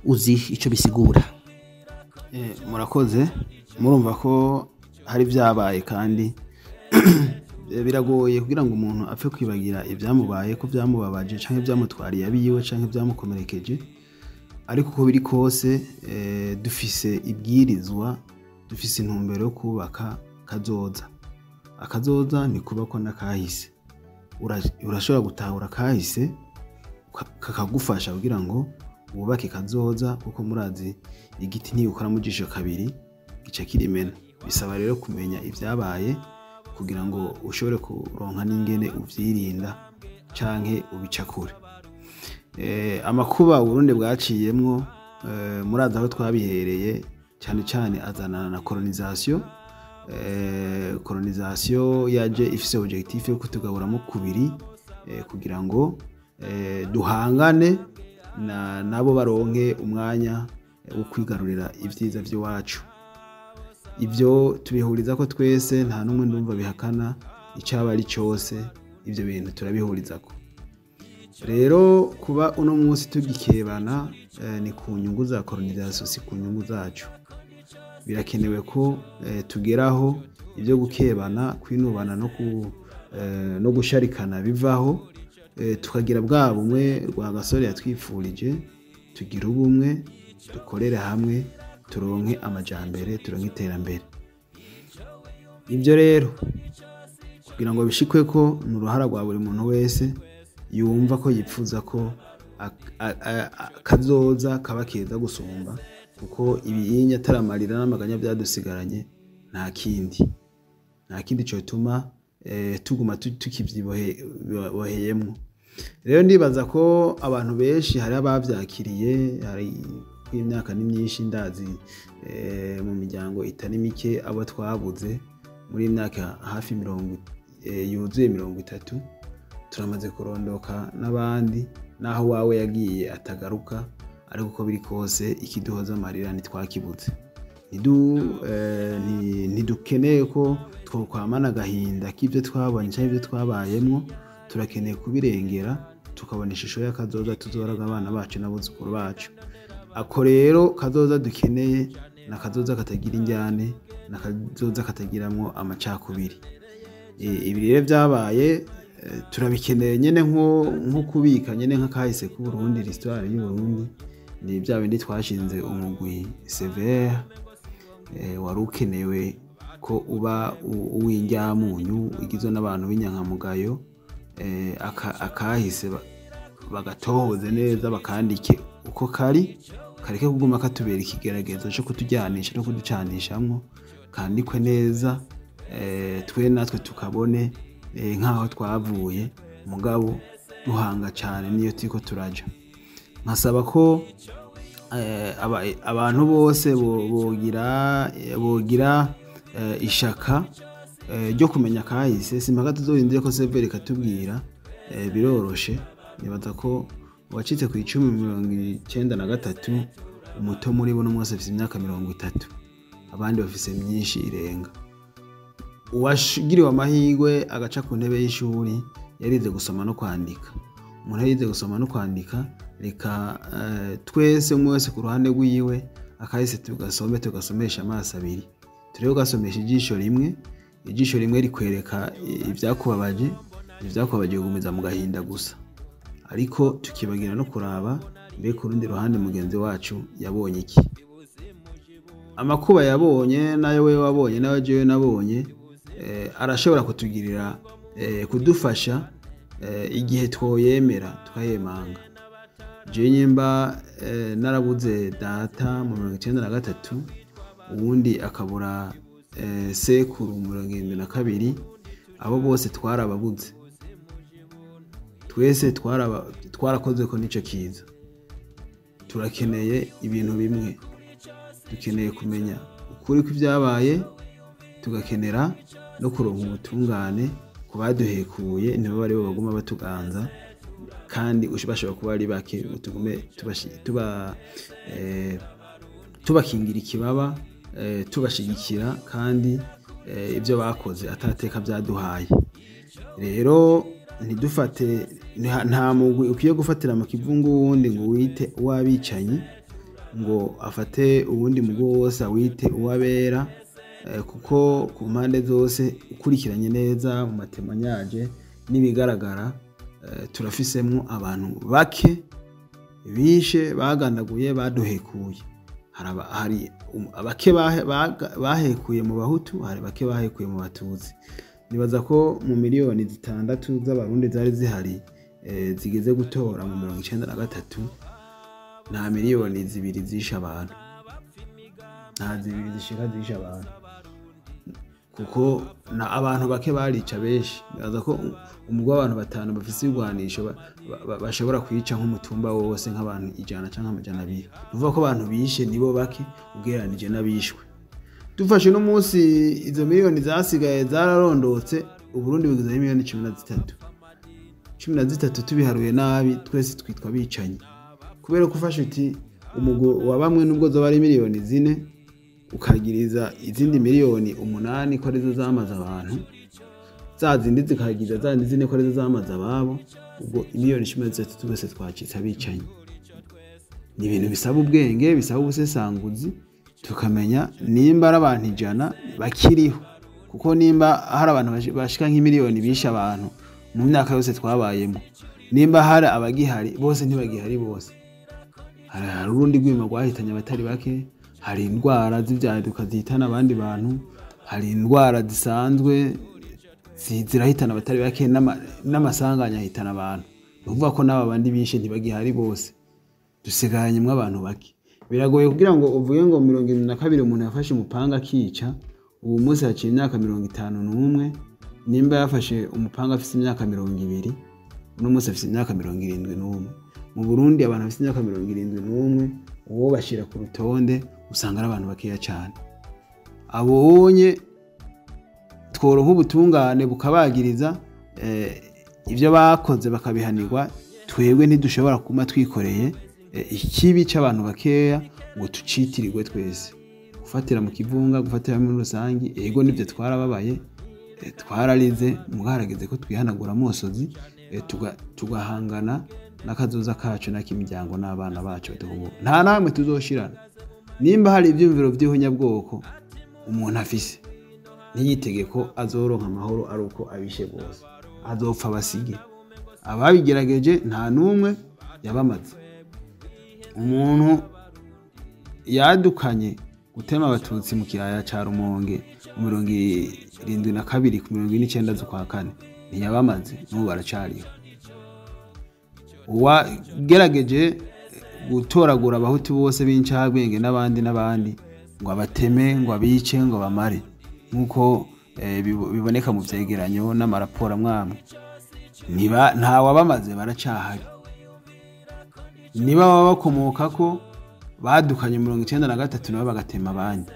uzi ico bisigura. Murakoze. Murumva ko hari byabaye kandi biragoye kugira ngo umuntu apfe kwibagira ibyamubaye ko byamubabaje canke byamutwariye abiyiwe canke byamukomerekeje ariko uko biri kose dufise ibwirizwa dufise intumbero yo kubaka kazoza. Akazoza ni kubako nakahise. Urashobora gutahura kahise kakagufasha kugira ngo wubake kazoza kuko murazi igiti ntiyukora mu jisho kabiri gica kirimena. Bisaba rero kumenya ibyabaye kugira ngo ushobore kuronka n'ingene uvyirinda canke ubicakure. Amakuba Burundi bwaciyemwo muraza aho twabihereye cyane cyane azanana na colonisation. Colonisation yaje ifise objectif yo kutugaburamo kubiri kugira ngo duhangane nabo baronke umwanya wo kwigarurira ivyiza by'iwacu. Ibyo tubihuriza ko twese nta numwe ndumva bihakana icaba ari cyose ibyo bintu turabihuriza ko. Rero kuba uno munsi tugikebana ni ku nyungu za colonisation si ku nyungu zacu. Birakenewe ko tugeraho ibyo gukebana kwinubana no gusharikana bivaho tukagira bwa bumwe rwa gasore yatwifurije tugira ubumwe dukorere hamwe turonke amajambere turonke iterambere. ibyo rero kugira ngo bishikwe ko ni uruhara rwa buri muntu wese yumva ko yipfuza ko kazoza kaba keza gusumba, kuko ibiyinya ataramarira n'amaganya byadusigaranye nta kindi cyotuma tuguma tukibyiboheyemo. Rero ndibaza ko abantu benshi hari abavyakiriye, hari imyaka ni myinshi ndazi mu miryango itari mike abo twabuze muri imyaka hafi yuzuye 30 turamaze kurondoka n'abandi, naho wawe yagiye atagaruka, ariko uko biri kose ikiduhoza amarira ntitwakibuze. Ntidukeneye ko twokwamana agahinda k'ibyo twabonye cyangwa ibyo twabayemo, turakeneye kubirengera tukabona ishusho y'akazoza tuzoraga abana bacu n'abuzukuru bacu. Ako rero kazoza dukeneye na kazoza katagira injyane, na kazoza katagiramwo amacakubiri. Ibi rero byabaye turabikeneye nyene nko kubika nyene nk'akahise ku Burundi, l'histoire y'u Burundi ni bya bindi twashinze umugwi severe warukenewe ko uba uw'injyamunyu igizwe n'abantu b'inyankamugayo, akahise bagatohoze neza bakandike uko kareke kuguma katubera ikigeragezo cyo kutujyanisha no kuducanishamwo, kandikwe neza twe natwe tukabone nk'aho twavuye mugabo duhanga cyane niyo turiko turaja. Nkasaba ko abantu bose bogira ishaka ryo kumenya kahise. Simpaka tuzorindire ko severe katubwira, biroroshe. Nibaza ko wacitse ku 1093 umuto muri bo n'umwese afite imyaka 30, abandi bafise myinshi irenga. Uwashigiriwe amahirwe agaca ku ntebe y'ishuri yarize gusoma no kwandika. Umuntu yarize gusoma no kwandika, reka twese umwe wese ku ruhande rwiwe akahise tugasomesha amaso abiri. Turebe gasomesha ijisho rimwe rikwereka ibyakubabaje gukomeza mu gahinda gusa, ariko tukibagira no kuraba mbe ku rundi ruhande mugenzi wacu yabonye iki, amakuba yabonye nayo we wabonye nayo jewe nabonye. Arashobora kutugirira kudufasha igihe twoyemera tukayemanga. Je nyimba narabuze data mu 1993, uwundi akabura sekuru mu 1972, abo bose twarababuze. Twese twarakoze ko nico kiza. Turakeneye ibintu bimwe, dukeneye kumenya ukuri kw'ibyabaye, tugakenera no kuronka ubutungane ku baduhekuye, nibo bari bo baguma batuganza, kandi bashobora kuba ari bake, tugume tubakingira ikibaba, tubashigikira, kandi ibyo bakoze atateka byaduhaye. Rero ntidufate, nta mugwi ukwiye gufatira mu kivungu wundi ngo wite uwabicanyi, ngo afate uwundi mugwi wose wite uwabera, kuko ku mpande zose ukurikiranye neza mu matemanyaje n'ibigaragara, turafisemo abantu bake bishe, bagandaguye, baduhekuye. Hari abake bahekuye mu Bahutu, hari bake bahekuye mu Batutsi. Nibaza ko mu miliyoni 6 z'abarundi zari zihari zigeze gutora mu 1993, nta miliyoni 2 zisha abantu, nta 2 zishika zisha abantu, kuko na abantu bake barica benshi. Nibaza ko umugwa abantu 5 bafise igwanisho bashobora kwica nk'umutumba wose nk'abantu 100 canke 200. Nuvuga ko abantu bishe nibo bake ugereranije n'abishwe. Dufashe no munsi izo miliyoni zasigaye zararondotse, Uburundi bugeze miliyoni 13 tubiharuye nabi, twese twitwa bicanyi. Kubera ko ufashe uti umugo wa bamwe nubwo zo bari miliyoni 4 ukagiriza izindi miliyoni 8 ko arizo zamaza abantu, zazindi zikagiza zandi zine ko arizo zamaza ababo, ubwo miliyoni 13 twese twacitse abicanyi. Ni ibintu bisaba ubwenge, bisaba ubusesanguzi, tukamenya nimba ari abantu 100 bakiriho, kuko nimba hari abantu bashika nk'imiliyoni bisha abantu mu myaka yose twabayemo, nimba hari abagihari bose ntibagihari bose. Hari urundi rwimo rwahitanye abatari bake, hari indwara z'ibyaduka zihitana abandi bantu, hari indwara zisanzwe zirahitana abatari bake n'amasanganya ahitana abantu uvuga ko n'aba bandi bishe ntibagihari bose dusiganyemwe abantu bake biragoye kugira ngo uvuge ngo 72 umuntu yafashe umupanga akica ubu munsi haciye imyaka 51 nimba yafashe umupanga afite imyaka 200 uno munsi afite imyaka 71 mu Burundi abantu bafite imyaka 71 uwo bashira ku rutonde usanga ari abantu bakeya cyane abonye tworo nk'ubutungane bukabagiriza ibyo bakoze bakabihanirwa twebwe ntidushobora kuma twikoreye ikibi cy'abantu bakeya ngo tucitirirwe twese gufatira mu kivunga gufatira muri rusangi ego nibyo twarababaye twararize mugarageze ko twihanagura amosozi tugahangana n'akazoza kacu n'ak'imiryango n'abana bacu nta namwe tuzoshirana nimba hari ibyumviro by'ihonyabwoko umuntu afise n'iyitegeko azoronka amahoro ari uko abishe bose azopfa basige ababigerageje nta numwe yabamaze umuntu yadukanye gutema abatutsi mu kiraya ca Rumonge mu 72 ku 29 z'ukwa kane ntiyabamaze n'ubu baracariho uwagerageje gutoragura abahutu bose b'incabwenge n'abandi ngo abateme ngo abice ngo bamare nkuko biboneka mu vyegeranyo n'amaraporo amwamwe nta wabamaze baracahari niba baba bakomoka ko badukanye 93 nabo bagatema abandi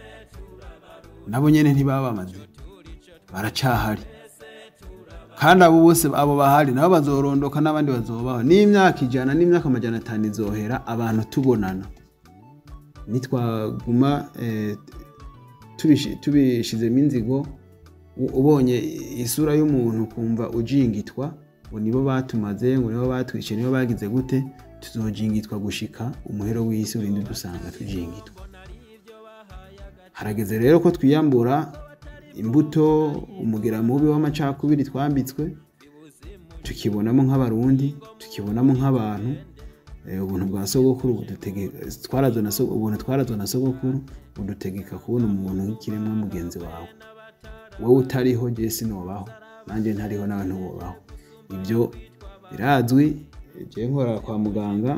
nabo nyene ntibabamaze baracahari kandi abo bose abo bahari nabo bazorondoka n'abandi bazobaho n'imyaka 100 n'imyaka 500 izohera abantu tubonana nitwaguma tubishizemo inzigo ubonye isura y'umuntu kumva ujingitwa ngo nibo batumaze ngo nibo batwishe nibo bagize gute tuzojingitwa gushika umuhero w'isi urindi dusanga tujingitwa harageze rero ko twiyambura imbuto umugera mubi w'amacakubiri twambitswe tukibonamo nk'abarundi tukibonamo nk'abantu ubuntu bwa sogokuru budutegeka twarazona na sogokuru budutegeka kubona umuntu nk'ikiremwa mugenzi wawe wowe utariho je sinobaho nanje ntariho n'abantu bobaho ibyo birazwi je nkora kwa muganga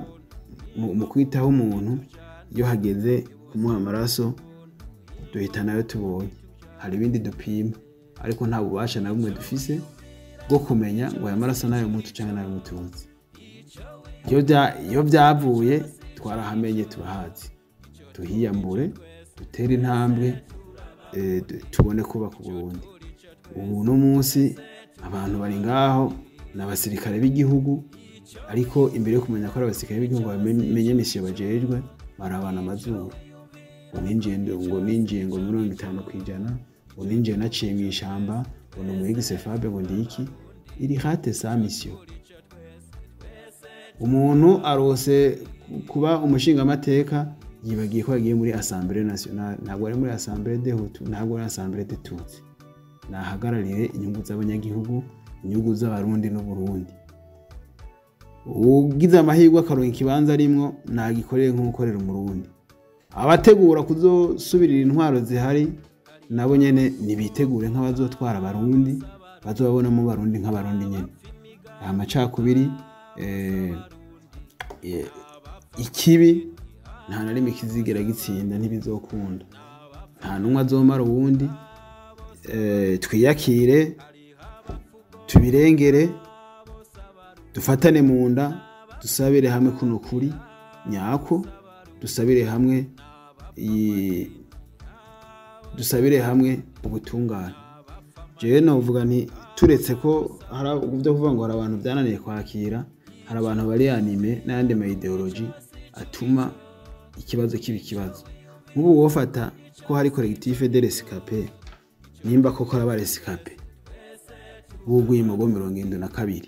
mu kwitaho umuntu iyo hageze kumuha amaraso duhita nayo tubonye hari ibindi dupima ariko nta bubasha na bumwe dufise bwo kumenya ngo aya maraso nayo mutu cyangwa nayo mutunzi iyo byavuye twarahamenye turahazi tuhiyambure dutere intambwe tubone kuba ku Burundi ubu no munsi abantu bari ngaho n'abasirikare b'igihugu ariko imbere yo kumenya ko abasirikare b'igihugu bamenye misiyo bajejwe barabana amazuru ngo ninjiye ngo 50% ngo ninjiye naciye mu ishamba ngo n'umuhigi Sefabe ngo ndiki iri hate sa mission umuntu arose kuba umushinga amateka yibagiye ko yagiye muri Assemblée Nationale ntabwo ari muri Assemblée des Hutus ntabwo ari Assemblée des Tutsi nahagarariye inyungu z'abanyagihugu inyungu z'abarundi n'u Burundi ugize amahirwe akaronka ikibanza arimwo nagikoreye nk'ukorera umurundi abategura kuzosubirira intwaro zihari nabo nyene nibitegure nk'abazotwara abarundi bazobabonamo barundi nk'abarundi nyene amacakubiri ikibi nta na rimwe kizigera gitsinda ntibizokunda nta numwe azomara uwundi twiyakire tubirengere dufatane mu nda dusabire hamwe kuno kuri nyako dusabire hamwe ubutungane jewe novuga nti turetse ko hari ubwo kuvuga ngo hari abantu byananiye kwakira hari abantu bari anime n'andi ma ideology atuma ikibazo kibi kibazo nk'ubu wofata ko hari collectif de rescapés nimba koko ari abarescapés bugwimo go 72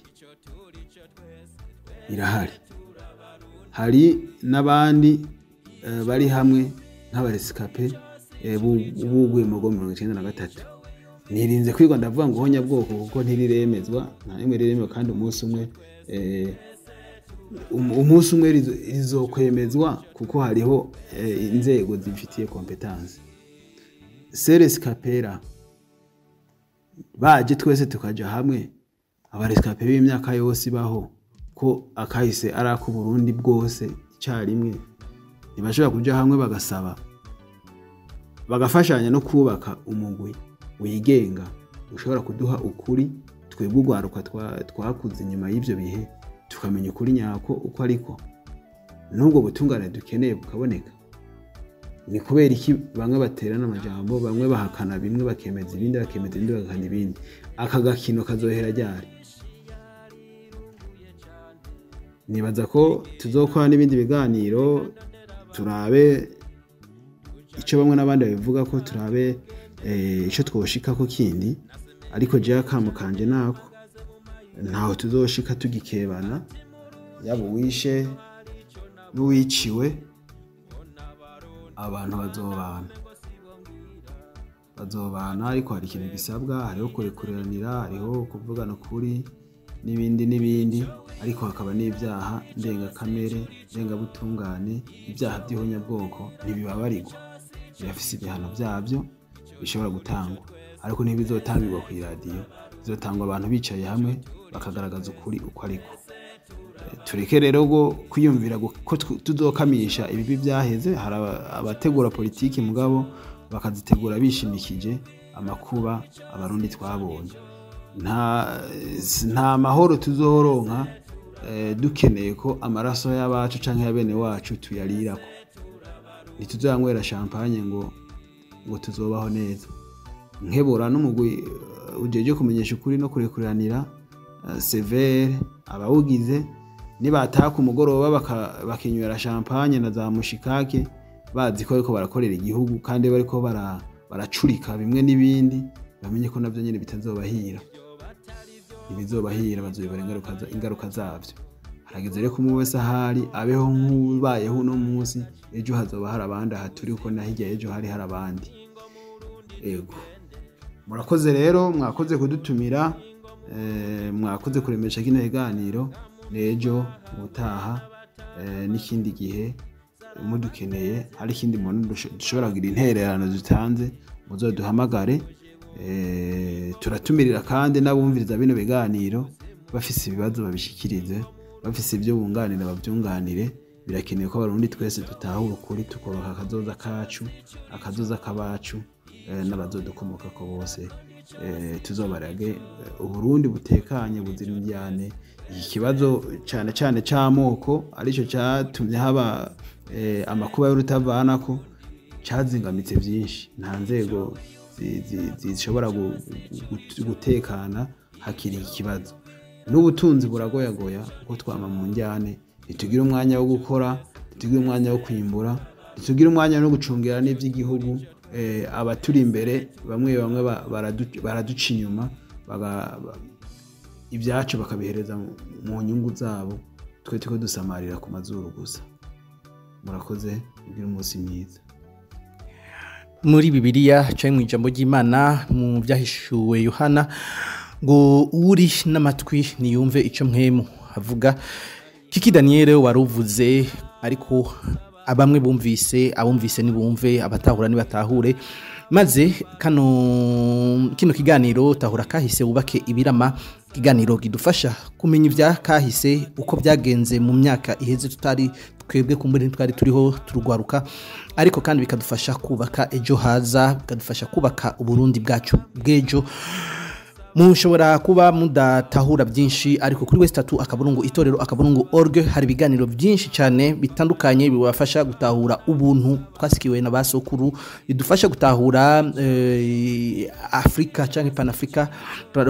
irahari hari n'abandi bari hamwe nk'abarescapés bugwimo go 93 nirinze kwigwa ndavuga ngo honya bwoko kuko ntiriremezwa nta rimwe riremezwa kandi umunsi umwe rizokwemezwa kuko hariho inzego zifitiye competence seres capera baje twese tukaja hamwe abarescape b'imyaka yose baho ko akahise ari ako Burundi bwose icyarimwe ntibashobora kuja hamwe bagasaba bagafashanya no kubaka umugwi wigenga ushobora kuduha ukuri twebwe ugwaruka twakuze nyuma y'ivyo bihe tukamenya ukuri nyako uko ariko nubwo butungane dukeneye bukaboneka. Ni kubera iki bamwe baterana amajambo, bamwe bahakana bimwe bakemeza ibindi, bakemeza ibindi bagakana ibindi, aka gakino kazohera ryari? Nibaza ko tuzokora n'ibindi biganiro turabe ico bamwe n'abandi babivuga ko turabe ico twoshika ko kindi, ariko je akamo kanje nako ntaho tuzoshika tugikebana, yaba uwishe n'uwiciwe abantu bazobana ariko hari ikintu gisabwa, hariho kurekuranira, hariho kuvugana ukuri n'ibindi, ariko hakaba n'ibyaha ndengakamere, ndengabutungane, ibyaha by'ihonyabwoko ntibibabarirwa, birafise ibihano byabyo bishobora gutangwa, ariko ntibizotangirwa ku iradiyo, bizotangwa abantu bicaye hamwe bakagaragaza ukuri uko ariko. Tureke rero go kwiyumvira ko tuzokamisha ibibi byaheze. Hari abategura politiki mugabo bakazitegura bishimikije amakuba abarundi twabonye. Nta mahoro tuzoronka dukeneye ko amaraso y'abacu canke ya bene wacu tuyarirako. Ntituzoyanywera champagne ngo tuzobaho neza. Nkebora n'umugwi ujeje kumenyesha ukuri no kurekuranira severe abawugize nibataha ku mugoroba bakinywera champagne na za mushikake bazi ko ariko barakorera igihugu kandi bariko baracurika bimwe n'ibindi, bamenye ko navyo nyene bitazobahira, ibizobahira bazobibara ingaruka zavyo. Harageze rero kumwe wese ahari abeho nk'ubayeho no munsi, ejo hazoba hari abandi ahaturi uko na hirya ejo hari abandi. Ego murakoze rero, mwakoze kudutumira, mwakoze kuremesha kino kiganiro. Nejo gutaha n'ikindi gihe mudukeneye, hari ikindi muntu dushobora kugira intererano dutanze, muzoduhamagare. Turatumirira kandi n'abumviriza bino biganiro bafise ibibazo babishikirize, bafise ibyo bunganira babyunganire. Birakeneye ko abarundi twese dutahura ukuri, tukoroka akazoza kacu, akazoza kabacu n'abazodukomoka ko bose, tuzobarage Uburundi butekanye buzira indyane. Iki kibazo cyane cyane cy'amoko arico cyatumye haba amakuba y'urutavanako, cyazingamitse byinshi. Nta nzego zishobora gutekana hakiri ikibazo. N'ubutunzi buragoyagoya kuko twama mu njyane, ntitugira umwanya wo gukora, ntitugira umwanya wo kwimbura, ntitugira umwanya no gucungera n'ivy'igihugu. Abaturi imbere bamwe baraduca inyuma, ibyacu bakabihereza mu nyungu zabo, twe tuko dusamarira ku mazuru gusa. Murakoze, ugira umunsi mwiza. Muri Bibiliya canke mu ijambo ry'Imana mu byahishuwe Yohana ngo uri n'amatwi niyumve ico mpwemu avuga. Kiki Daniel waruvuze, ariko abamwe bumvise, abumvise nibumve, abatahura nibatahure, maze kino kiganiro tahura kahise ubake ibirama. Kiganiro kidufasha kumenya ibya kahise uko byagenze mu myaka iheze tutari twebwe kumbure twari turiho turugwaruka, ariko kandi bikadufasha kubaka ejo haza, bikadufasha kubaka Uburundi bwacu bwejo. Mushobora kuba mudatahura byinshi, ariko kuri Westatu akaburungu itorero akaburungu org hari biganiro byinshi cyane bitandukanye bibafasha gutahura ubuntu twasikiwe na basokuru, bidufasha gutahura Afrika cyangwa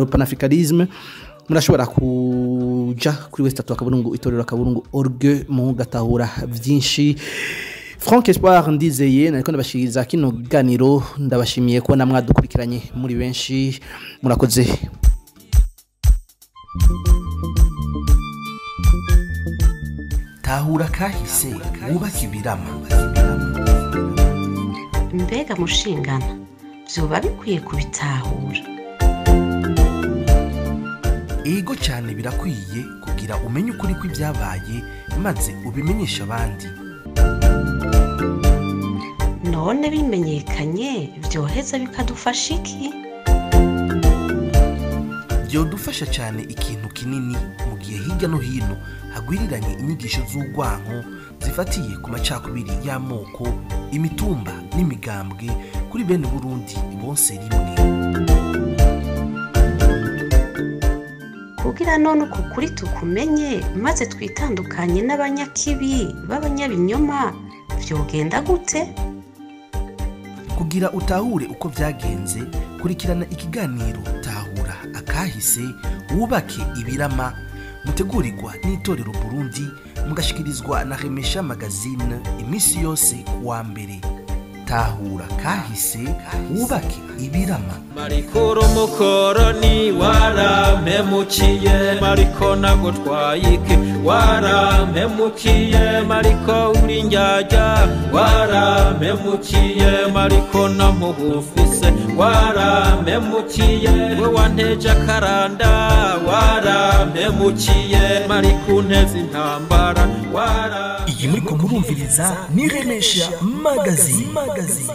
Pan-Africanism. Murashobora kuja kuri Westatu akaburungu itorero akaburungu org mu gatahura byinshi. Frank Espoir Ndizeye nariko ndabashiriza kino ganiro, ndabashimiye ko namwe dukurikiranye muri benshi. Murakoze. Tahura kahise wubaka ibirama. Mbega mushingana byoba bikwiye kubitahura. Ego cyane birakwiye kugira umenye ukuri kw'ibyabaye maze ubimenyesha abandi. None bimenyekanye byoheza bikadufasha iki? byodufasha cyane ikintu kinini mu gihe hirya no hino hagwiriranye inyigisho z'urwanko zifatiye ku macakubiri y'amoko, imitumba n'imigambwe kuri bene Burundi bonse rimwe. kugira none uko kuri tukumenye maze twitandukanye n'abanyakibi b'abanyabinyoma byogenda gute? Kugira utahure uko byagenze, kurikirana ikiganiro Tahura Akahise wubake ibirama, mutegurirwa n'itorero Burundi, mugashikirizwa na Remesha Magazine imisi yose kuwa mbere. Tahura Kahise wubake ibirama. Marikuru mukoroni warampemukiye, mariko nagutwayike warampemukiye, mariko uri njyajya warampemukiye, mariko namugufise warampemukiye, we wanteje akaranda warampemukiye, mariko nteze intambara iyi muriko murumviriza ni Remesha Magazine. Magazine.